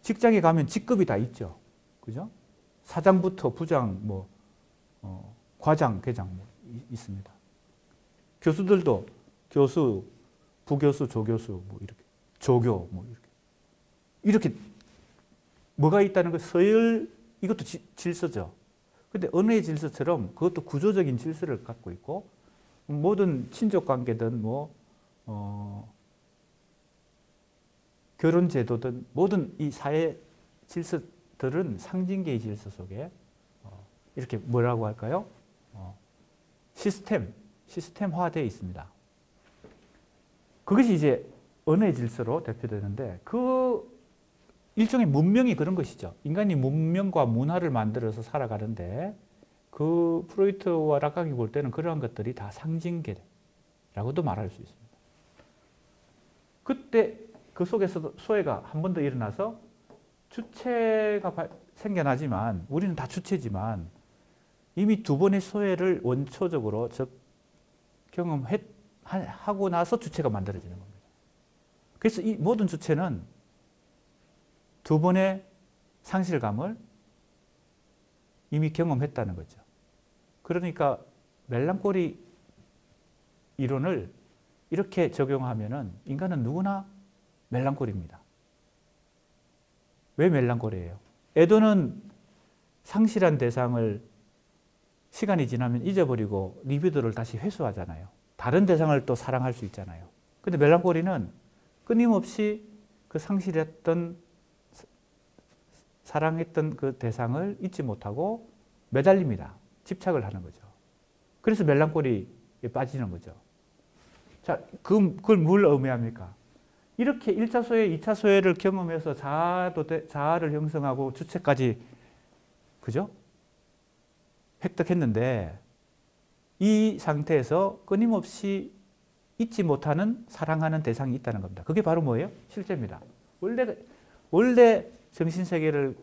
직장에 가면 직급이 다 있죠. 그죠? 사장부터 부장, 과장, 계장 있습니다. 교수들도 교수, 부교수, 조교수, 이렇게 조교, 이렇게 뭐가 있다는 거, 서열, 이것도 질서죠. 근데 언어의 질서처럼 그것도 구조적인 질서를 갖고 있고, 모든 친족 관계든 결혼 제도든 모든 이 사회 질서들은 상징계의 질서 속에 이렇게 뭐라고 할까요? 시스템화되어 있습니다. 그것이 이제 언어의 질서로 대표되는데, 그 일종의 문명이 그런 것이죠. 인간이 문명과 문화를 만들어서 살아가는데, 그 프로이트와 락강이 볼 때는 그러한 것들이 다 상징계라고도 말할 수 있습니다. 그때 그 속에서도 소외가 한 번 더 일어나서 주체가 생겨나지만, 우리는 다 주체지만 이미 두 번의 소외를 원초적으로 경험하고 나서 주체가 만들어지는 겁니다. 그래서 이 모든 주체는 두 번의 상실감을 이미 경험했다는 거죠. 그러니까 멜랑콜리 이론을 이렇게 적용하면은 인간은 누구나 멜랑콜리입니다. 왜 멜랑콜리예요? 애도는 상실한 대상을 시간이 지나면 잊어버리고 리비도를 다시 회수하잖아요. 다른 대상을 또 사랑할 수 있잖아요. 근데 멜랑콜리는 끊임없이 그 상실했던, 사랑했던 그 대상을 잊지 못하고 매달립니다. 집착을 하는 거죠. 그래서 멜랑콜리에 빠지는 거죠. 자, 그걸 뭘 의미합니까? 이렇게 1차 소외, 2차 소외를 경험해서 자아를 형성하고 주체까지, 그죠? 획득했는데, 이 상태에서 끊임없이 잊지 못하는 사랑하는 대상이 있다는 겁니다. 그게 바로 뭐예요? 실제입니다. 원래 정신세계를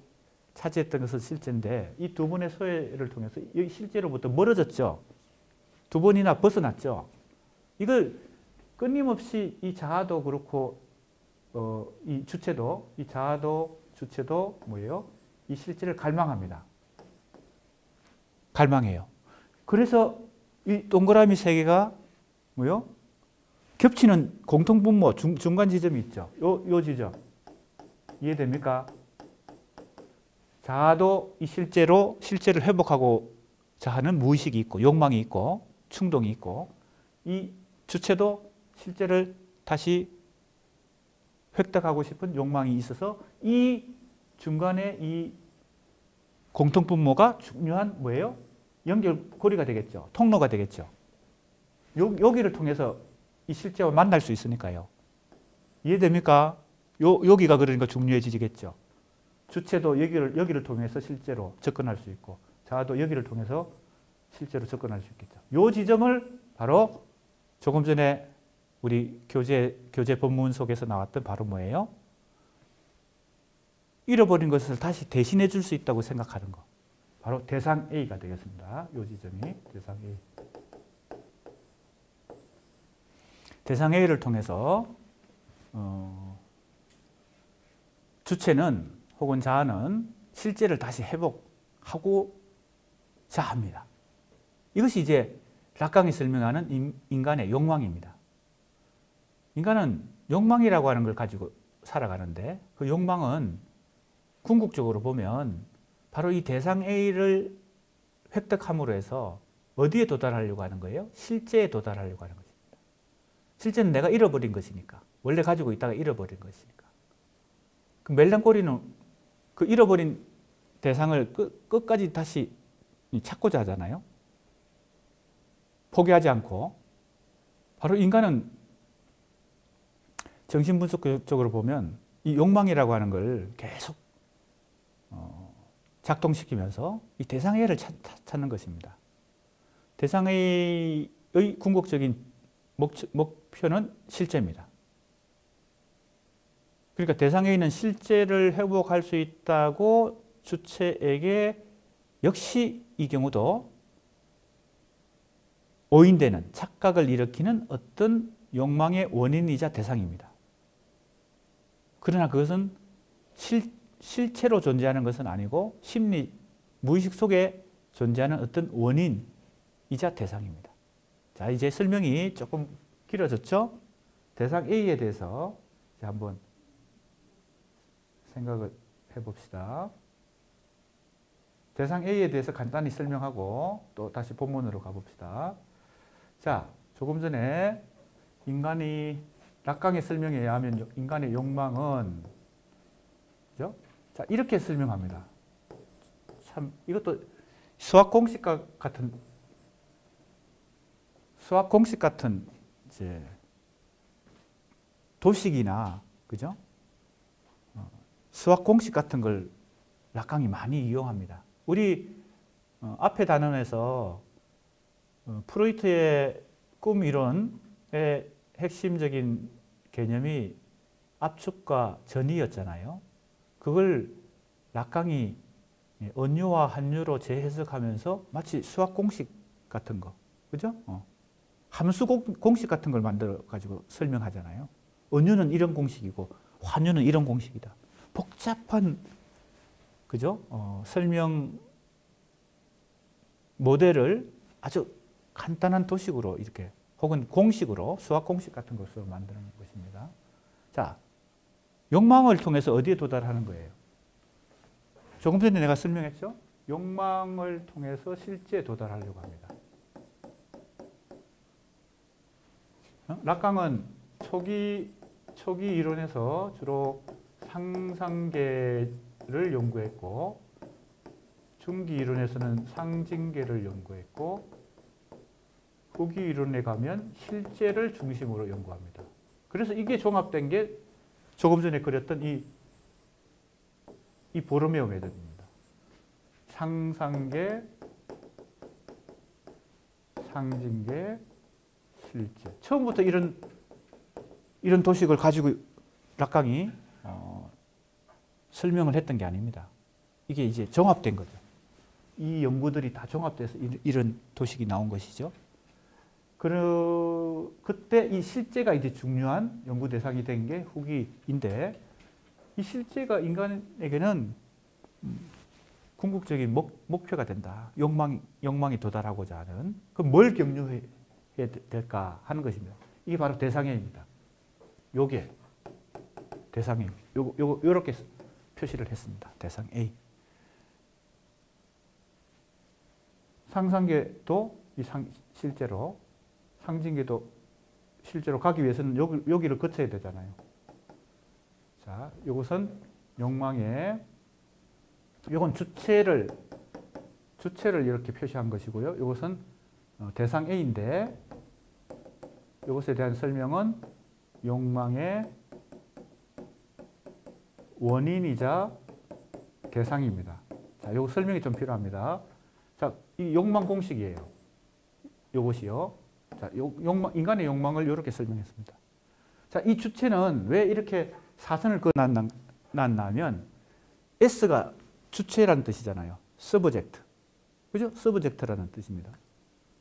차지했던 것은 실제인데 이 두 번의 소외를 통해서 이 실제로부터 멀어졌죠. 두 번이나 벗어났죠. 이걸 끊임없이 이 자아도 그렇고 이 주체도, 이 자아도 주체도 뭐예요? 이 실제를 갈망합니다. 갈망해요. 그래서 이 동그라미 세 개가 뭐요? 겹치는 공통분모 중간 지점이 있죠. 요 지점. 이해됩니까? 자아도 이 실제를 회복하고자 하는 무의식이 있고 욕망이 있고 충동이 있고 이 주체도 실제를 다시 획득하고 싶은 욕망이 있어서 이 중간에 이 공통분모가 중요한 뭐예요? 연결고리가 되겠죠. 통로가 되겠죠. 여기를 통해서 이 실제와 만날 수 있으니까요. 이해됩니까? 여기가 그러니까 중요해지겠죠. 주체도 여기를 통해서 실제로 접근할 수 있고 자아도 여기를 통해서 실제로 접근할 수 있겠죠. 이 지점을 바로 조금 전에 우리 교재 본문 속에서 나왔던 바로 뭐예요? 잃어버린 것을 다시 대신해 줄 수 있다고 생각하는 거. 바로 대상 A가 되겠습니다. 이 지점이 대상 A. 대상 A를 통해서 주체는 혹은 자아는 실제를 다시 회복하고자 합니다. 이것이 이제 락강이 설명하는 인간의 욕망입니다. 인간은 욕망이라고 하는 걸 가지고 살아가는데 그 욕망은 궁극적으로 보면 바로 이 대상 A를 획득함으로 해서 어디에 도달하려고 하는 거예요? 실제에 도달하려고 하는 것입니다. 실제는 내가 잃어버린 것이니까. 원래 가지고 있다가 잃어버린 것이니까. 그 멜랑꼬리는 그 잃어버린 대상을 끝까지 다시 찾고자 하잖아요. 포기하지 않고. 바로 인간은 정신분석적으로 보면 이 욕망이라고 하는 걸 계속 작동시키면서 이 대상 A를 찾는 것입니다. 대상 A의 궁극적인 목표는 실제입니다. 그러니까 대상 A는 실제를 회복할 수 있다고 주체에게 역시 이 경우도 오인되는 착각을 일으키는 어떤 욕망의 원인이자 대상입니다. 그러나 그것은 실체로 존재하는 것은 아니고 심리, 무의식 속에 존재하는 어떤 원인이자 대상입니다. 자, 이제 설명이 조금 길어졌죠? 대상 A에 대해서 한번 생각을 해봅시다. 대상 A에 대해서 간단히 설명하고 또 다시 본문으로 가봅시다. 자, 조금 전에 인간이 락강의 설명에 의하면 인간의 욕망은 그죠? 자, 이렇게 설명합니다. 참 이것도 수학 공식 같은 이제 도식이나 그죠? 수학 공식 같은 걸 락강이 많이 이용합니다. 우리 앞에 단원에서 프로이트의 꿈 이론의 핵심적인 개념이 압축과 전이였잖아요. 그걸 락강이 언유와 한유로 재해석하면서 마치 수학 공식 같은 거, 그죠? 함수 공식 같은 걸 만들어 가지고 설명하잖아요. 언유는 이런 공식이고 환유는 이런 공식이다. 복잡한 그죠? 설명 모델을 아주 간단한 도식으로 이렇게 혹은 공식으로 수학 공식 같은 것으로 만드는 것입니다. 자, 욕망을 통해서 어디에 도달하는 거예요? 조금 전에 내가 설명했죠? 욕망을 통해서 실제에 도달하려고 합니다. 락강은 초기 이론에서 주로 상상계를 연구했고 중기 이론에서는 상징계를 연구했고 후기 이론에 가면 실제를 중심으로 연구합니다. 그래서 이게 종합된 게 조금 전에 그렸던 이 보로메오 메더드입니다. 상상계, 상징계, 실제. 처음부터 이런 도식을 가지고 락강이 설명을 했던 게 아닙니다. 이게 이제 종합된 거죠. 이 연구들이 다 종합돼서 이런 도식이 나온 것이죠. 그때 이 실제가 이제 중요한 연구 대상이 된 게 후기인데, 이 실제가 인간에게는 궁극적인 목표가 된다. 욕망이 도달하고자 하는. 그럼 뭘 경유해야 될까 하는 것입니다. 이게 바로 대상애입니다. 요게 대상애. 요렇게 표시를 했습니다. 대상 A. 상상계도 실제로, 상징계도 실제로 가기 위해서는 여기를 거쳐야 되잖아요. 자, 이것은 욕망의, 이건 주체를 이렇게 표시한 것이고요. 이것은 대상 A인데, 이것에 대한 설명은 욕망의 원인이자 대상입니다. 자, 이거 설명이 좀 필요합니다. 자, 이 욕망 공식이에요. 이것이요. 자, 인간의 욕망을 이렇게 설명했습니다. 자, 이 주체는 왜 이렇게 사선을 그어놨냐면, S가 주체라는 뜻이잖아요. 서브젝트. 그죠? 서브젝트라는 뜻입니다.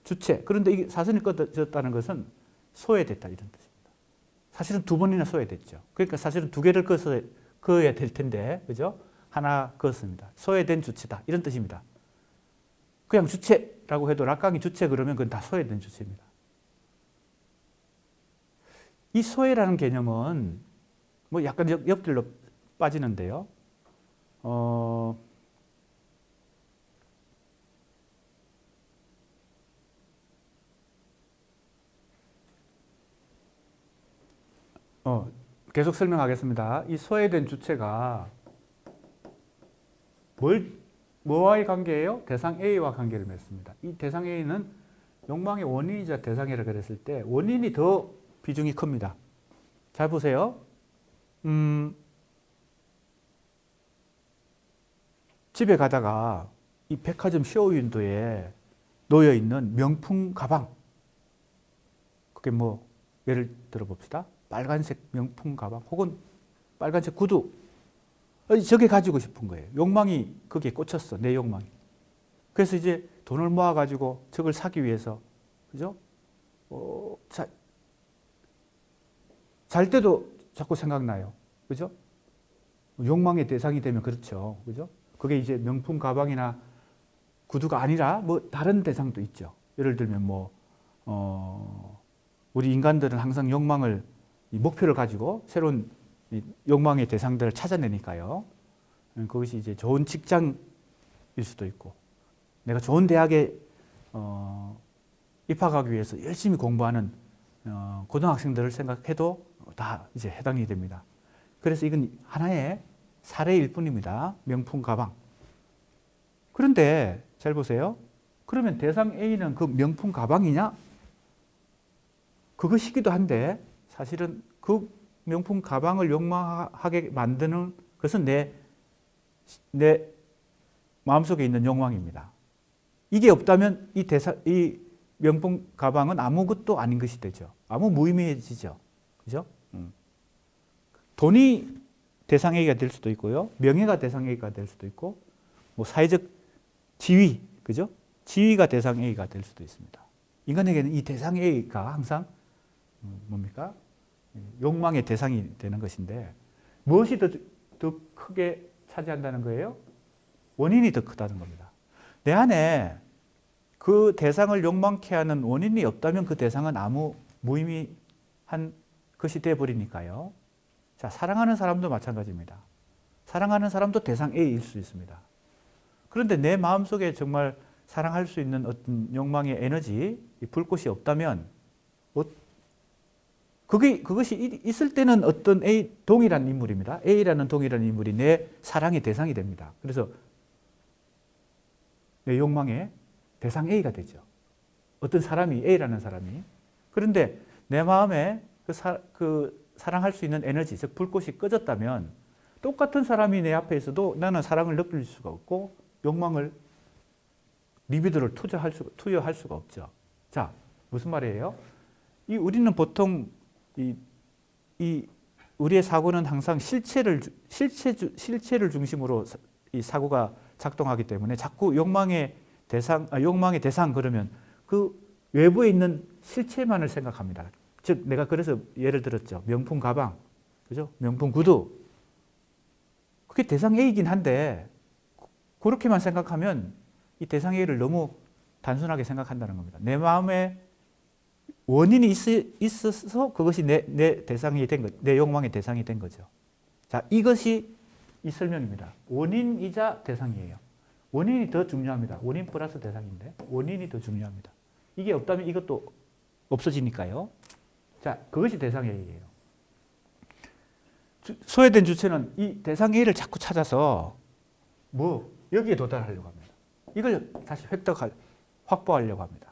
주체. 그런데 이게 사선이 꺼졌다는 것은 소외됐다, 이런 뜻입니다. 사실은 두 번이나 소외됐죠. 그러니까 사실은 두 개를 그어야 될 텐데, 그죠? 하나 그었습니다. 소외된 주체다, 이런 뜻입니다. 그냥 주체라고 해도 락강이 주체 그러면 그건 다 소외된 주체입니다. 이 소외라는 개념은 뭐 약간 옆길로 빠지는데요. 계속 설명하겠습니다. 이 소외된 주체가 뭐와의 관계예요? 대상 A와 관계를 맺습니다. 이 대상 A는 욕망의 원인이자 대상이라 그랬을 때 원인이 더 비중이 큽니다. 잘 보세요. 집에 가다가 이 백화점 쇼윈도에 놓여 있는 명품 가방. 그게 뭐 예를 들어 봅시다. 빨간색 명품 가방 혹은 빨간색 구두. 저게 가지고 싶은 거예요. 욕망이 거기에 꽂혔어. 내 욕망이. 그래서 이제 돈을 모아가지고 저걸 사기 위해서, 그죠? 잘 때도 자꾸 생각나요. 그죠? 욕망의 대상이 되면 그렇죠. 그죠? 그게 이제 명품 가방이나 구두가 아니라 뭐 다른 대상도 있죠. 예를 들면 우리 인간들은 항상 욕망을, 목표를 가지고 새로운 욕망의 대상들을 찾아내니까요. 그것이 이제 좋은 직장일 수도 있고, 내가 좋은 대학에 입학하기 위해서 열심히 공부하는 고등학생들을 생각해도 다 이제 해당이 됩니다. 그래서 이건 하나의 사례일 뿐입니다. 명품 가방. 그런데 잘 보세요. 그러면 대상 A는 그 명품 가방이냐? 그것이기도 한데 사실은 그 명품 가방을 욕망하게 만드는 것은 내 마음속에 있는 욕망입니다. 이게 없다면 이 명품 가방은 아무것도 아닌 것이 되죠. 아무 무의미해지죠. 그죠? 돈이 대상 A가 될 수도 있고요. 명예가 대상 A가 될 수도 있고, 뭐 사회적 지위, 그죠? 지위가 대상 A가 될 수도 있습니다. 인간에게는 이 대상 A가 항상 뭡니까? 욕망의 대상이 되는 것인데, 무엇이 더 크게 차지한다는 거예요? 원인이 더 크다는 겁니다. 내 안에 그 대상을 욕망케 하는 원인이 없다면 그 대상은 아무 무의미한 것이 되어버리니까요. 자, 사랑하는 사람도 마찬가지입니다. 사랑하는 사람도 대상 A일 수 있습니다. 그런데 내 마음속에 정말 사랑할 수 있는 어떤 욕망의 에너지, 불꽃이 없다면 그것이 있을 때는 어떤 동일한 인물입니다. A라는 동일한 인물이 내 사랑의 대상이 됩니다. 그래서 내 욕망의 대상 A가 되죠. 어떤 사람이, A라는 사람이. 그런데 내 마음에 사랑할 수 있는 에너지, 즉 불꽃이 꺼졌다면 똑같은 사람이 내 앞에 있어도 나는 사랑을 느낄 수가 없고 욕망을, 리비도를 투여할 수가 없죠. 자, 무슨 말이에요? 우리는 보통 이 우리의 사고는 항상 실체를 중심으로 이 사고가 작동하기 때문에 자꾸 욕망의 대상 그러면 그 외부에 있는 실체만을 생각합니다. 즉 내가 그래서 예를 들었죠. 명품 가방, 그죠? 명품 구두. 그게 대상 A이긴 한데 그렇게만 생각하면 이 대상 A를 너무 단순하게 생각한다는 겁니다. 내 마음에 원인이 있어서 그것이 내 대상이 된 거, 내 욕망의 대상이 된 거죠. 자, 이것이 이 설명입니다. 원인이자 대상이에요. 원인이 더 중요합니다. 원인 플러스 대상인데 원인이 더 중요합니다. 이게 없다면 이것도 없어지니까요. 자, 그것이 대상 A예요. 소외된 주체는 이 대상 A를 자꾸 찾아서 여기에 도달하려고 합니다. 이걸 다시 확보하려고 합니다.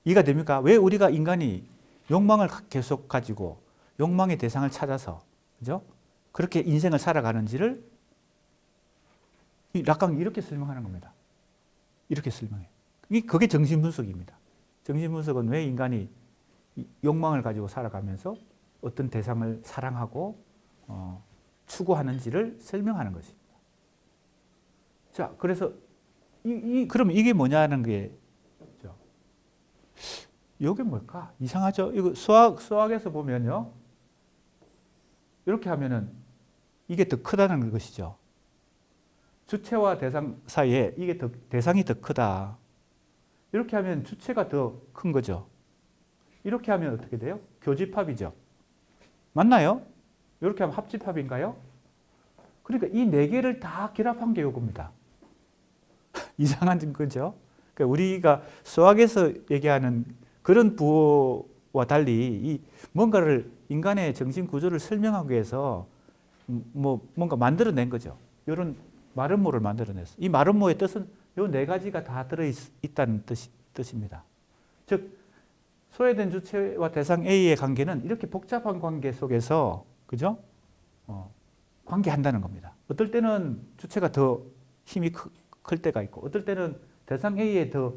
이해가 됩니까? 왜 우리가 인간이 욕망을 계속 가지고 욕망의 대상을 찾아서 그죠? 그렇게 인생을 살아가는지를 이 락강이 이렇게 설명하는 겁니다. 이렇게 설명해요. 그게 정신분석입니다. 정신분석은 왜 인간이 욕망을 가지고 살아가면서 어떤 대상을 사랑하고 추구하는지를 설명하는 것입니다. 자, 그래서 그럼 이게 뭐냐는 게 이게 뭘까? 이상하죠? 이거 수학에서 보면요. 이렇게 하면은 이게 더 크다는 것이죠. 주체와 대상 사이에 대상이 더 크다. 이렇게 하면 주체가 더 큰 거죠. 이렇게 하면 어떻게 돼요? 교집합이죠. 맞나요? 이렇게 하면 합집합인가요? 그러니까 이 네 개를 다 결합한 게 이겁니다. 이상한 거죠. 그러니까 우리가 수학에서 얘기하는 그런 부호와 달리 이 뭔가를 인간의 정신 구조를 설명하기 위해서 뭔가 만들어낸 거죠. 이런 마름모를 만들어냈어요. 이 마름모의 뜻은 이 네 가지가 다 들어있다는 뜻입니다. 즉 소외된 주체와 대상 A의 관계는 이렇게 복잡한 관계 속에서 그죠? 관계한다는 겁니다. 어떨 때는 주체가 더 힘이 클 때가 있고 어떨 때는 대상 A에 더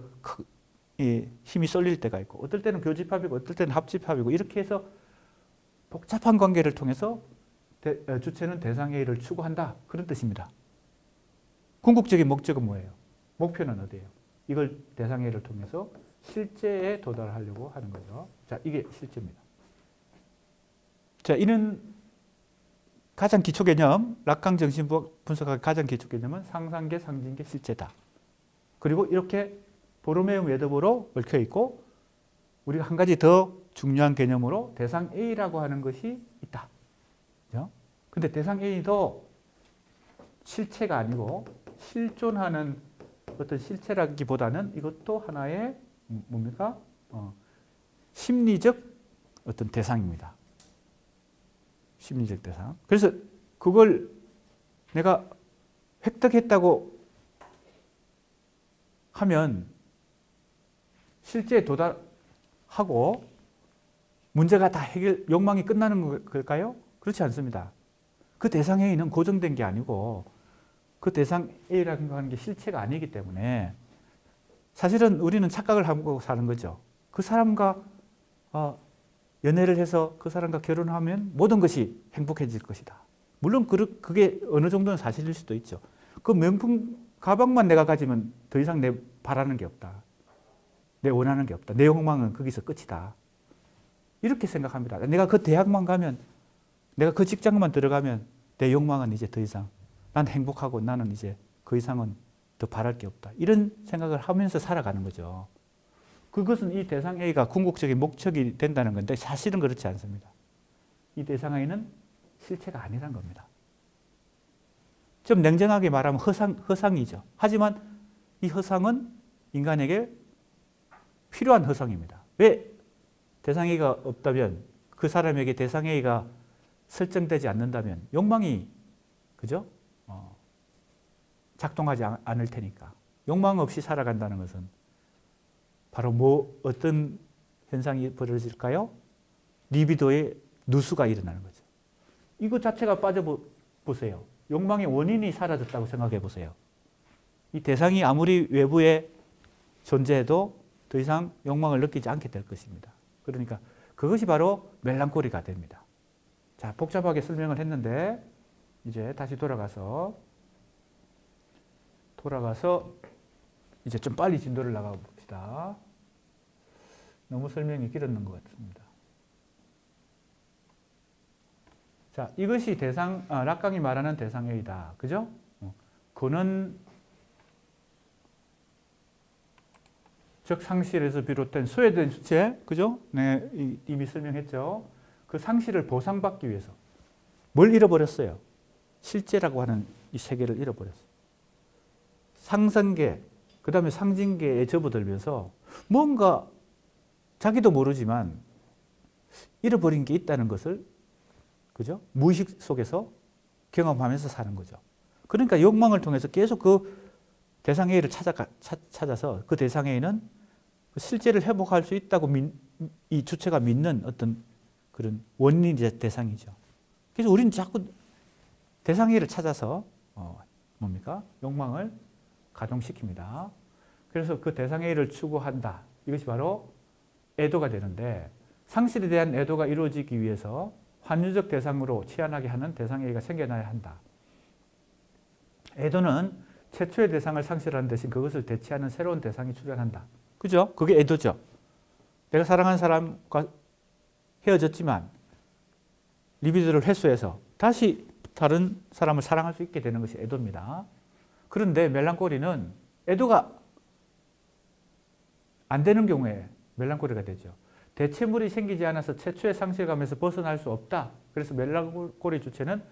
힘이 쏠릴 때가 있고 어떨 때는 교집합이고 어떨 때는 합집합이고 이렇게 해서 복잡한 관계를 통해서 주체는 대상 A를 추구한다. 그런 뜻입니다. 궁극적인 목적은 뭐예요? 목표는 어디예요? 이걸 대상 A를 통해서 실제에 도달하려고 하는 거죠. 자, 이게 실제입니다. 자, 이는 가장 기초 개념, 락강 정신 분석학의 가장 기초 개념은 상상계, 상징계, 실제다. 그리고 이렇게 보로메움 외도보로 얽혀 있고 우리가 한 가지 더 중요한 개념으로 대상 A라고 하는 것이 있다. 그런데 대상 A도 실체가 아니고 실존하는 어떤 실체라기보다는 이것도 하나의 뭡니까? 심리적 어떤 대상입니다. 심리적 대상. 그래서 그걸 내가 획득했다고 하면 실제에 도달하고 문제가 다 욕망이 끝나는 걸까요? 그렇지 않습니다. 그 대상 A는 고정된 게 아니고 그 대상 A라고 하는 게 실체가 아니기 때문에 사실은 우리는 착각을 하고 사는 거죠. 그 사람과 연애를 해서 그 사람과 결혼하면 모든 것이 행복해질 것이다. 물론 그게 어느 정도는 사실일 수도 있죠. 그 명품 가방만 내가 가지면 더 이상 내 바라는 게 없다. 내 원하는 게 없다. 내 욕망은 거기서 끝이다. 이렇게 생각합니다. 내가 그 대학만 가면, 내가 그 직장만 들어가면 내 욕망은 이제 더 이상, 난 행복하고 나는 이제 그 이상은 더 바랄 게 없다. 이런 생각을 하면서 살아가는 거죠. 그것은 이 대상 A가 궁극적인 목적이 된다는 건데 사실은 그렇지 않습니다. 이 대상 A는 실체가 아니란 겁니다. 좀 냉정하게 말하면 허상이죠. 하지만 이 허상은 인간에게 필요한 허상입니다. 왜 대상 A가 없다면, 그 사람에게 대상 A가 설정되지 않는다면 욕망이 그죠? 작동하지 않을 테니까. 욕망 없이 살아간다는 것은 바로 어떤 현상이 벌어질까요? 리비도의 누수가 일어나는 거죠. 이것 자체가 빠져보세요. 욕망의 원인이 사라졌다고 생각해 보세요. 이 대상이 아무리 외부에 존재해도 더 이상 욕망을 느끼지 않게 될 것입니다. 그러니까 그것이 바로 멜랑콜리가 됩니다. 자, 복잡하게 설명을 했는데 이제 다시 돌아가서 이제 좀 빨리 진도를 나가 봅시다. 너무 설명이 길었는 것 같습니다. 자, 이것이 락강이 말하는 대상 A다. 그죠? 그는 즉 상실에서 비롯된 소외된 주체, 그죠? 네, 이미 설명했죠. 그 상실을 보상받기 위해서 뭘 잃어버렸어요? 실제라고 하는 이 세계를 잃어버렸어요. 상상계, 그 다음에 상징계에 접어들면서 뭔가 자기도 모르지만 잃어버린 게 있다는 것을, 그죠? 무의식 속에서 경험하면서 사는 거죠. 그러니까 욕망을 통해서 계속 그 대상 A를 찾아서 그 대상 A는 실제를 회복할 수 있다고 이 주체가 믿는 어떤 그런 원인 대상이죠. 그래서 우리는 자꾸 대상 A를 찾아서 뭡니까? 욕망을 가동시킵니다. 그래서 그 대상 A를 추구한다. 이것이 바로 애도가 되는데, 상실에 대한 애도가 이루어지기 위해서 환유적 대상으로 치환하게 하는 대상 A가 생겨나야 한다. 애도는 최초의 대상을 상실하는 대신 그것을 대체하는 새로운 대상이 출현한다. 그죠? 그게 애도죠. 내가 사랑하는 사람과 헤어졌지만 리비도를 회수해서 다시 다른 사람을 사랑할 수 있게 되는 것이 애도입니다. 그런데 멜랑콜리는 애도가 안 되는 경우에 멜랑콜리가 되죠. 대체물이 생기지 않아서 최초의 상실감에서 벗어날 수 없다. 그래서 멜랑콜리 주체는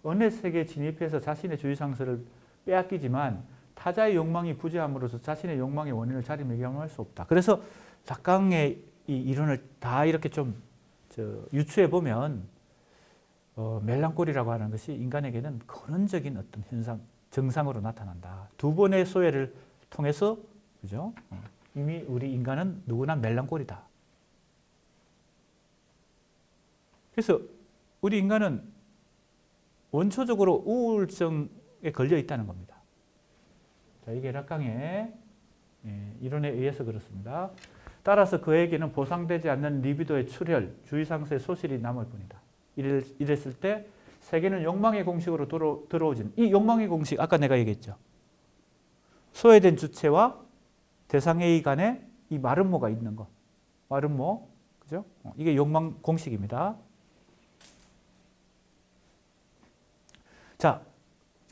은혜 세계에 진입해서 자신의 주의상실을 빼앗기지만 타자의 욕망이 부재함으로써 자신의 욕망의 원인을 자리매김할 수 없다. 그래서 락강의 이 이론을 다 이렇게 좀 유추해 보면 멜랑콜리라고 하는 것이 인간에게는 근원적인 어떤 현상, 정상으로 나타난다. 두 번의 소외를 통해서, 그죠? 이미 우리 인간은 누구나 멜랑콜리다. 그래서 우리 인간은 원초적으로 우울증에 걸려 있다는 겁니다. 자, 이게 락강의 이론에 의해서 그렇습니다. 따라서 그에게는 보상되지 않는 리비도의 출혈, 주의상서의 소실이 남을 뿐이다. 이랬을 때 세계는 욕망의 공식으로 들어오지는, 이 욕망의 공식, 아까 내가 얘기했죠. 소외된 주체와 대상 A 간에 이 마름모가 있는 것. 마름모, 그죠? 이게 욕망 공식입니다. 자,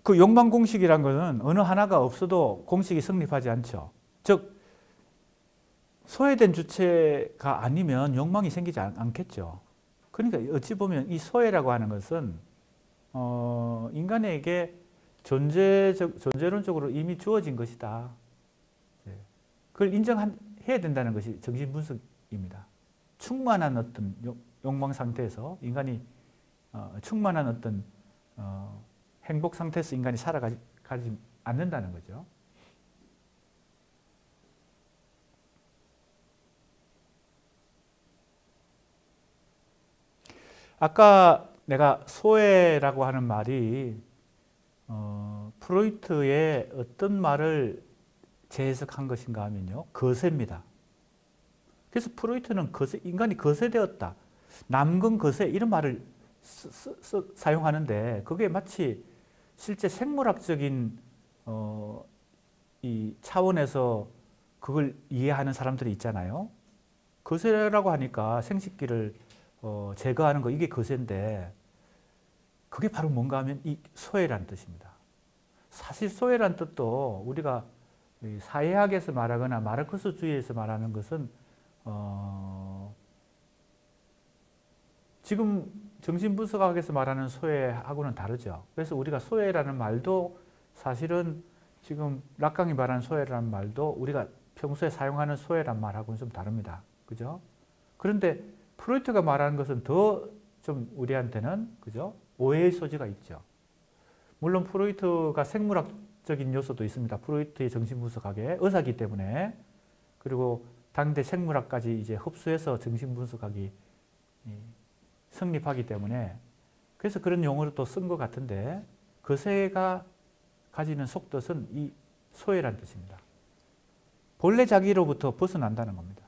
그 욕망 공식이란 것은 어느 하나가 없어도 공식이 성립하지 않죠. 즉, 소외된 주체가 아니면 욕망이 생기지 않겠죠. 그러니까 어찌 보면 이 소외라고 하는 것은 인간에게 존재론적으로 이미 주어진 것이다. 그걸 인정해야 된다는 것이 정신분석입니다. 충만한 어떤 욕망 상태에서 인간이 충만한 어떤 행복 상태에서 인간이 살아가지 않는다는 거죠. 아까 내가 소외라고 하는 말이 프로이트의 어떤 말을 재해석한 것인가 하면요. 거세입니다. 그래서 프로이트는 인간이 거세되었다. 남근 거세 이런 말을 사용하는데 그게 마치 실제 생물학적인 이 차원에서 그걸 이해하는 사람들이 있잖아요. 거세라고 하니까 생식기를 제거하는 거 이게 거세인데 그게 바로 뭔가 하면 이 소외라는 뜻입니다. 사실 소외라는 뜻도 우리가 사회학에서 말하거나 마르크스주의에서 말하는 것은 지금 정신분석학에서 말하는 소외하고는 다르죠. 그래서 우리가 소외라는 말도 사실은 지금 락강이 말하는 소외라는 말도 우리가 평소에 사용하는 소외란 말하고는 좀 다릅니다. 그죠? 그런데 프로이트가 말하는 것은 더 좀 우리한테는 그죠? 오해의 소지가 있죠. 물론 프로이트가 생물학적인 요소도 있습니다. 프로이트의 정신분석학에 의사이기 때문에 그리고 당대 생물학까지 이제 흡수해서 정신분석학이 성립하기 때문에 그래서 그런 용어를 또 쓴 것 같은데 거세가 가지는 속뜻은 이 소외란 뜻입니다. 본래 자기로부터 벗어난다는 겁니다.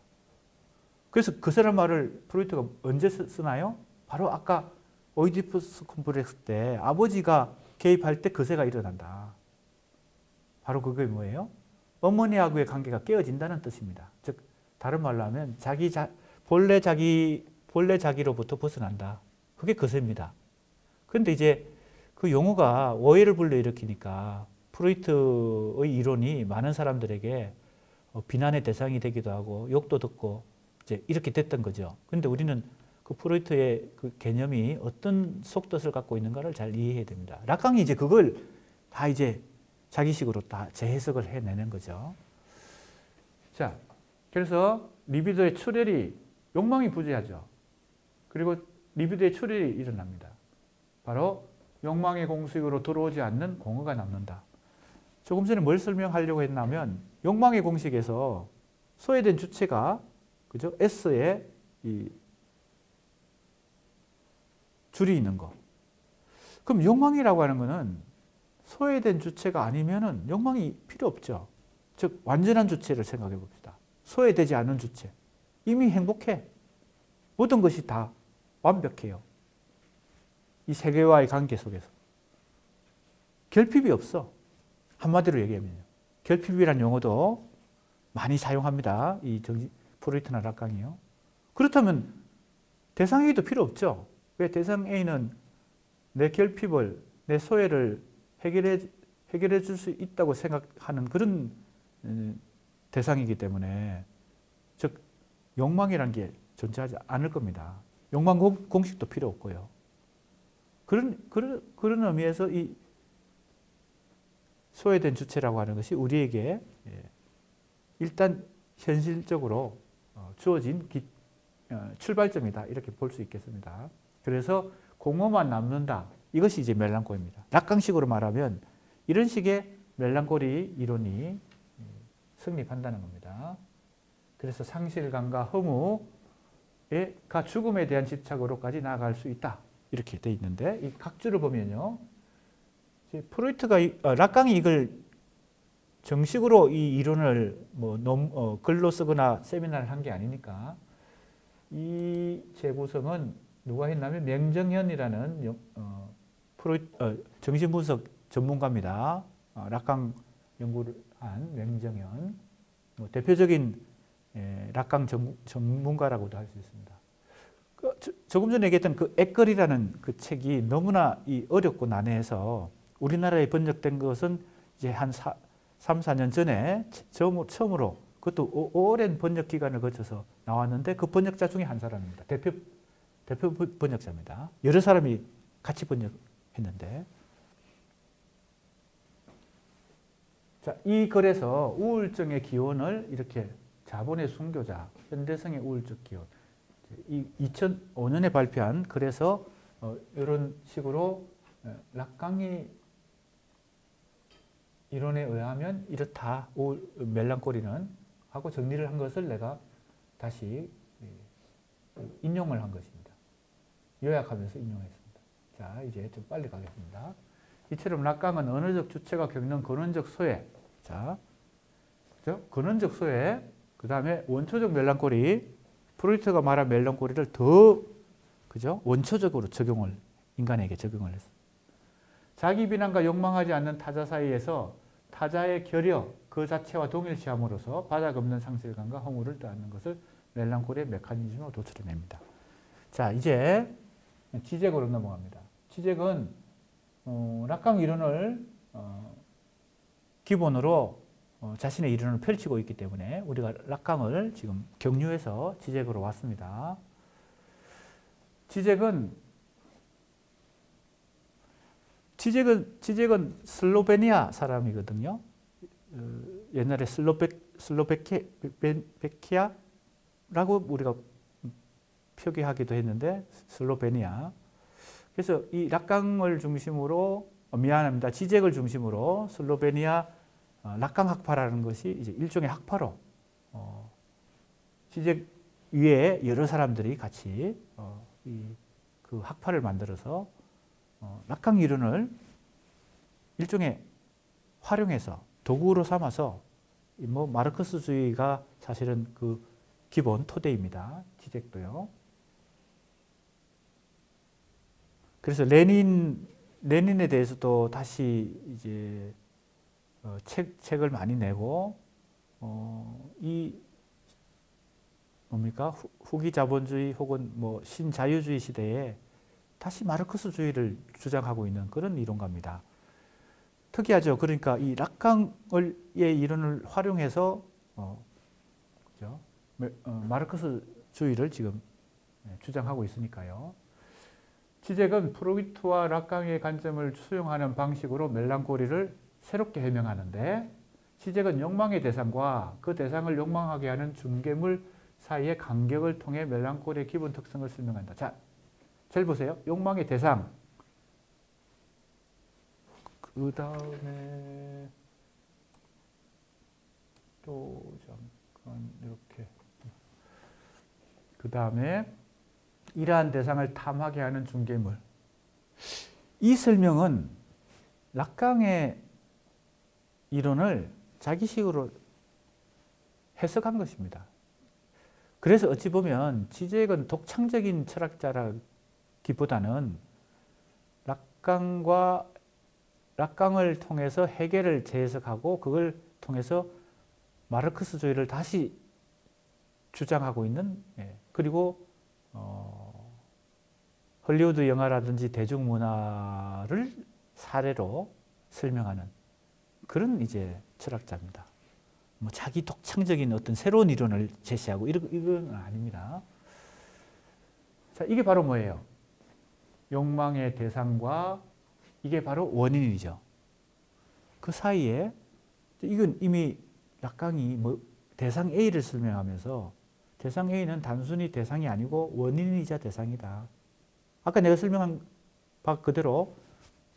그래서 거세란 말을 프로이트가 언제 쓰나요? 바로 아까 오이디푸스 콤플렉스 때 아버지가 개입할 때 거세가 일어난다. 바로 그게 뭐예요? 어머니하고의 관계가 깨어진다는 뜻입니다. 즉 다른 말로 하면 본래 자기로부터 벗어난다. 그게 거세입니다. 그런데 이제 그 용어가 오해를 불러일으키니까 프로이트의 이론이 많은 사람들에게 비난의 대상이 되기도 하고 욕도 듣고 이제 이렇게 됐던 거죠. 그런데 우리는 그 프로이트의 그 개념이 어떤 속뜻을 갖고 있는가를 잘 이해해야 됩니다. 락강이 이제 그걸 다 이제 자기식으로 다 재해석을 해내는 거죠. 자, 그래서 리비도의 출혈이 욕망이 부재하죠. 그리고 리비도의 출혈이 일어납니다. 바로 욕망의 공식으로 들어오지 않는 공허가 남는다. 조금 전에 뭘 설명하려고 했냐면 욕망의 공식에서 소외된 주체가 그죠? S에 이 줄이 있는 거. 그럼 욕망이라고 하는 거는 소외된 주체가 아니면은 욕망이 필요 없죠. 즉 완전한 주체를 생각해 봅시다. 소외되지 않은 주체. 이미 행복해. 모든 것이 다 완벽해요. 이 세계와의 관계 속에서. 결핍이 없어. 한마디로 얘기하면요. 결핍이라는 용어도 많이 사용합니다. 이 프로이트나 락강이요. 그렇다면 대상 A도 필요 없죠. 왜 대상 A는 내 결핍을, 내 소외를 해결해 줄 수 있다고 생각하는 그런 대상이기 때문에 즉 욕망이라는 게 존재하지 않을 겁니다. 욕망 공식도 필요 없고요. 그런 의미에서 이 소외된 주체라고 하는 것이 우리에게 일단 현실적으로 주어진 출발점이다. 이렇게 볼 수 있겠습니다. 그래서 공허만 남는다. 이것이 이제 멜랑콜입니다. 락강식으로 말하면 이런 식의 멜랑콜리 이론이 성립한다는 겁니다. 그래서 상실감과 허무가 죽음에 대한 집착으로까지 나아갈 수 있다. 이렇게 돼 있는데 이 각주를 보면요. 락강이 이걸 정식으로 이 이론을 글로 쓰거나 세미나를 한 게 아니니까 이 재구성은 누가 했냐면 명정현이라는 정신분석 전문가입니다. 락강 연구를 한 명정현. 대표적인 락강 전문가라고도 할 수 있습니다. 조금 전에 얘기했던 그 액걸이라는 그 책이 너무나 어렵고 난해해서 우리나라에 번역된 것은 이제 한 3, 4년 전에 처음으로 그것도 오랜 번역 기간을 거쳐서 나왔는데 그 번역자 중에 한 사람입니다. 대표 번역자입니다. 여러 사람이 같이 번역했는데 자, 이 글에서 우울증의 기원을 이렇게 자본의 순교자, 현대성의 우울적 기원 2005년에 발표한 글에서 이런 식으로 락강이 이론에 의하면 이렇다. 멜랑콜리는 하고 정리를 한 것을 내가 다시 인용을 한 것입니다. 요약하면서 인용했습니다. 자, 이제 좀 빨리 가겠습니다. 이처럼 락강은 언어적 주체가 겪는 근원적 소외. 자, 그죠? 근원적 소외. 그 다음에 원초적 멜랑콜리. 프로이트가 말한 멜랑콜리를 더, 그죠? 원초적으로 인간에게 적용을 했습니다. 자기 비난과 욕망하지 않는 타자 사이에서 타자의 결여 그 자체와 동일시함으로써 바닥 없는 상실감과 허무를 떠안는 것을 멜랑콜리의 메커니즘으로 도출해냅니다. 자, 이제 지적으로 넘어갑니다. 지적은 락강 이론을 기본으로 자신의 이론을 펼치고 있기 때문에 우리가 락강을 지금 경유해서 지적으로 왔습니다. 지적은 슬로베니아 사람이거든요. 옛날에 슬로베키아라고 우리가 표기하기도 했는데 슬로베니아. 그래서 이 락강을 중심으로 지적을 중심으로 슬로베니아 락강 학파라는 것이 이제 일종의 학파로 지적 위에 여러 사람들이 같이 그 학파를 만들어서 락강 이론을 일종의 활용해서 도구로 삼아서 마르크스주의가 사실은 그 기본 토대입니다. 지적도요. 그래서 레닌에 대해서도 다시 이제 책을 많이 내고 이 뭡니까 후기 자본주의 혹은 뭐 신자유주의 시대에 다시 마르크스주의를 주장하고 있는 그런 이론가입니다. 특이하죠. 그러니까 이 락강의 이론을 활용해서 그죠? 마르크스주의를 지금 주장하고 있으니까요. 지젝은 프로이트와 락강의 관점을 수용하는 방식으로 멜랑콜리를 새롭게 해명하는데 지젝은 욕망의 대상과 그 대상을 욕망하게 하는 중개물 사이의 간격을 통해 멜랑콜리의 기본 특성을 설명한다. 자, 잘 보세요. 욕망의 대상. 그 다음에 또 잠깐 이렇게. 그 다음에 이러한 대상을 탐하게 하는 중개물. 이 설명은 락강의 이론을 자기식으로 해석한 것입니다. 그래서 어찌 보면 지젝은 독창적인 철학자라기보다는 락강을 통해서 헤겔을 재해석하고 그걸 통해서 마르크스주의를 다시 주장하고 있는 그리고 헐리우드 영화라든지 대중문화를 사례로 설명하는 그런 이제 철학자입니다. 뭐 자기 독창적인 어떤 새로운 이론을 제시하고 이건 아닙니다. 자, 이게 바로 뭐예요? 욕망의 대상과 이게 바로 원인이죠. 그 사이에 이건 이미 락강이 뭐 대상 A를 설명하면서 대상 A는 단순히 대상이 아니고 원인이자 대상이다. 아까 내가 설명한 바 그대로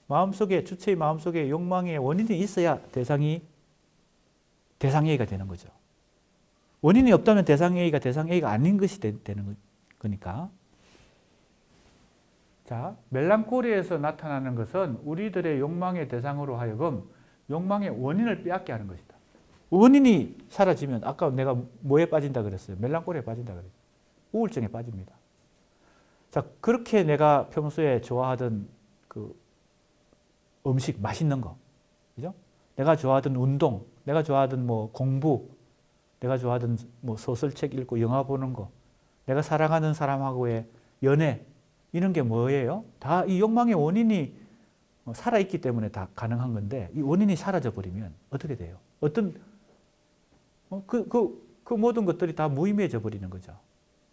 마음속에 주체의 마음속에 욕망의 원인이 있어야 대상 A가 되는 거죠. 원인이 없다면 대상 A가 아닌 것이 되는 거니까. 자, 멜랑콜리에서 나타나는 것은 우리들의 욕망의 대상으로 하여금 욕망의 원인을 빼앗게 하는 것이다. 원인이 사라지면 아까 내가 뭐에 빠진다 그랬어요? 멜랑콜리에 빠진다 그랬어요. 우울증에 빠집니다. 자, 그렇게 내가 평소에 좋아하던 그 음식, 맛있는 거, 그죠? 내가 좋아하던 운동, 내가 좋아하던 뭐 공부, 내가 좋아하던 뭐 소설책 읽고 영화 보는 거, 내가 사랑하는 사람하고의 연애, 이런 게 뭐예요? 다 이 욕망의 원인이 살아있기 때문에 다 가능한 건데 이 원인이 사라져 버리면 어떻게 돼요? 그 모든 것들이 다 무의미해져 버리는 거죠.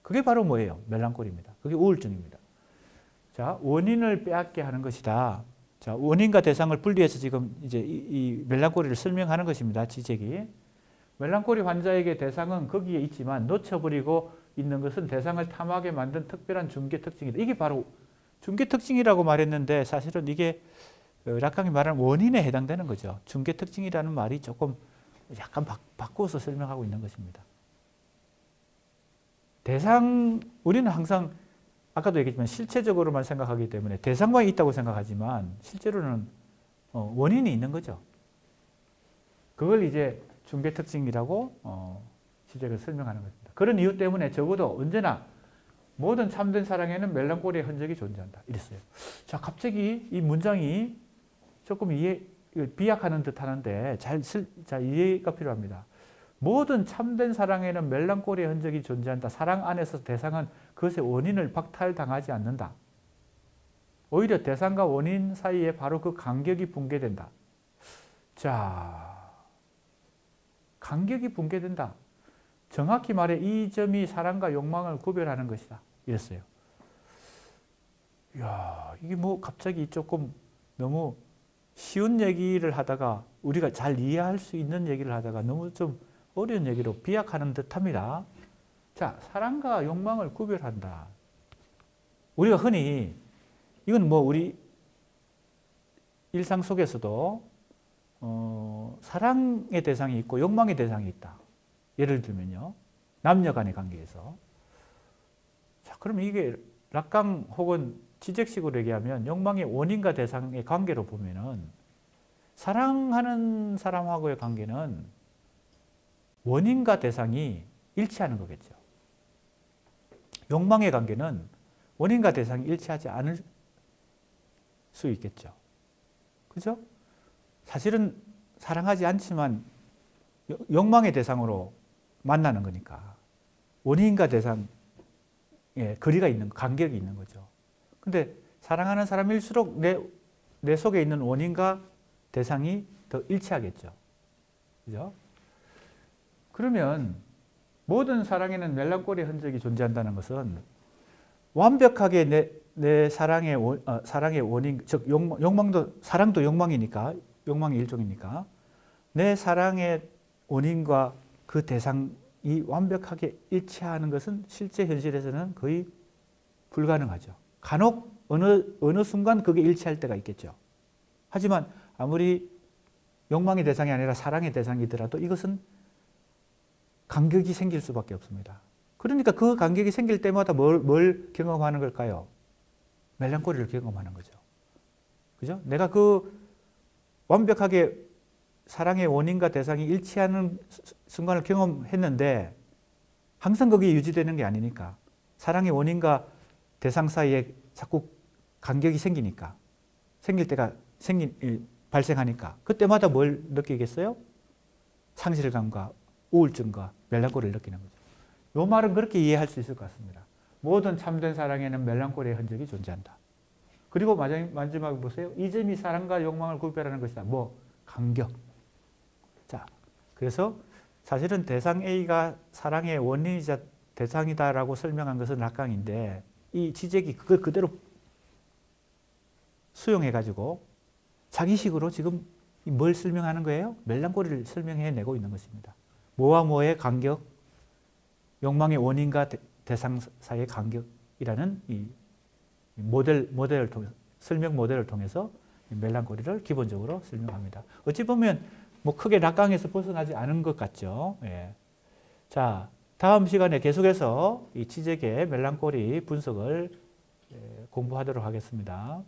그게 바로 뭐예요? 멜랑콜리입니다. 그게 우울증입니다. 자, 원인을 빼앗게 하는 것이다. 자, 원인과 대상을 분리해서 지금 이제 이 멜랑콜리를 설명하는 것입니다. 지젝이. 멜랑콜리 환자에게 대상은 거기에 있지만 놓쳐버리고 있는 것은 대상을 탐하게 만든 특별한 중개 특징이다. 이게 바로 중개 특징이라고 말했는데 사실은 이게 락강이 말하는 원인에 해당되는 거죠. 중개 특징이라는 말이 조금 약간 바꾸어서 설명하고 있는 것입니다. 우리는 항상 아까도 얘기했지만 실체적으로만 생각하기 때문에 대상과 있다고 생각하지만 실제로는 원인이 있는 거죠. 그걸 이제 중개 특징이라고 지젝을 설명하는 것입니다. 그런 이유 때문에 적어도 언제나 모든 참된 사랑에는 멜랑콜리의 흔적이 존재한다. 이랬어요. 자, 갑자기 이 문장이 조금 비약하는 듯 하는데 자, 이해가 필요합니다. 모든 참된 사랑에는 멜랑콜리의 흔적이 존재한다. 사랑 안에서 대상은 그것의 원인을 박탈당하지 않는다. 오히려 대상과 원인 사이에 바로 그 간격이 붕괴된다. 자, 간격이 붕괴된다. 정확히 말해 이 점이 사랑과 욕망을 구별하는 것이다. 이랬어요. 이야, 이게 뭐 갑자기 조금 너무 쉬운 얘기를 하다가 우리가 잘 이해할 수 있는 얘기를 하다가 너무 좀 어려운 얘기로 비약하는 듯합니다. 자, 사랑과 욕망을 구별한다. 우리가 흔히 이건 뭐 우리 일상 속에서도 사랑의 대상이 있고 욕망의 대상이 있다. 예를 들면요, 남녀 간의 관계에서. 자, 그럼 이게 락강 혹은 지젝식으로 얘기하면 욕망의 원인과 대상의 관계로 보면은 사랑하는 사람하고의 관계는 원인과 대상이 일치하는 거겠죠. 욕망의 관계는 원인과 대상이 일치하지 않을 수 있겠죠. 그죠? 사실은 사랑하지 않지만 욕망의 대상으로 만나는 거니까 원인과 대상에 거리가 있는, 간격이 있는 거죠. 근데 사랑하는 사람일수록 내 속에 있는 원인과 대상이 더 일치하겠죠. 그죠? 그러면 모든 사랑에는 멜랑콜리의 흔적이 존재한다는 것은 완벽하게 내 사랑의 원인, 즉 사랑도 욕망이니까, 욕망의 일종이니까 내 사랑의 원인과 그 대상이 완벽하게 일치하는 것은 실제 현실에서는 거의 불가능하죠. 간혹 어느 순간 그게 일치할 때가 있겠죠. 하지만 아무리 욕망의 대상이 아니라 사랑의 대상이더라도 이것은 간격이 생길 수밖에 없습니다. 그러니까 그 간격이 생길 때마다 뭘 경험하는 걸까요? 멜랑콜리를 경험하는 거죠. 그죠? 내가 그 완벽하게 사랑의 원인과 대상이 일치하는 순간을 경험했는데 항상 거기에 유지되는 게 아니니까 사랑의 원인과 대상 사이에 자꾸 간격이 생기니까 발생하니까 그때마다 뭘 느끼겠어요? 상실감과 우울증과 멜랑콜리를 느끼는 거죠. 이 말은 그렇게 이해할 수 있을 것 같습니다. 모든 참된 사랑에는 멜랑콜리의 흔적이 존재한다. 그리고 마지막에 보세요. 이 점이 사랑과 욕망을 구별하는 것이다. 간격. 자, 그래서 사실은 대상 A가 사랑의 원인이자 대상이다라고 설명한 것은 락강인데 이 지적이 그걸 그대로 수용해가지고 자기식으로 지금 뭘 설명하는 거예요? 멜랑콜리를 설명해내고 있는 것입니다. 뭐와 뭐의 간격, 욕망의 원인과 대상 사이의 간격이라는 이 모델을 통해 설명 모델을 통해서 멜랑콜리를 기본적으로 설명합니다. 어찌 보면 크게 락강에서 벗어나지 않은 것 같죠. 예. 자, 다음 시간에 계속해서 이 지적의 멜랑콜리 분석을 공부하도록 하겠습니다.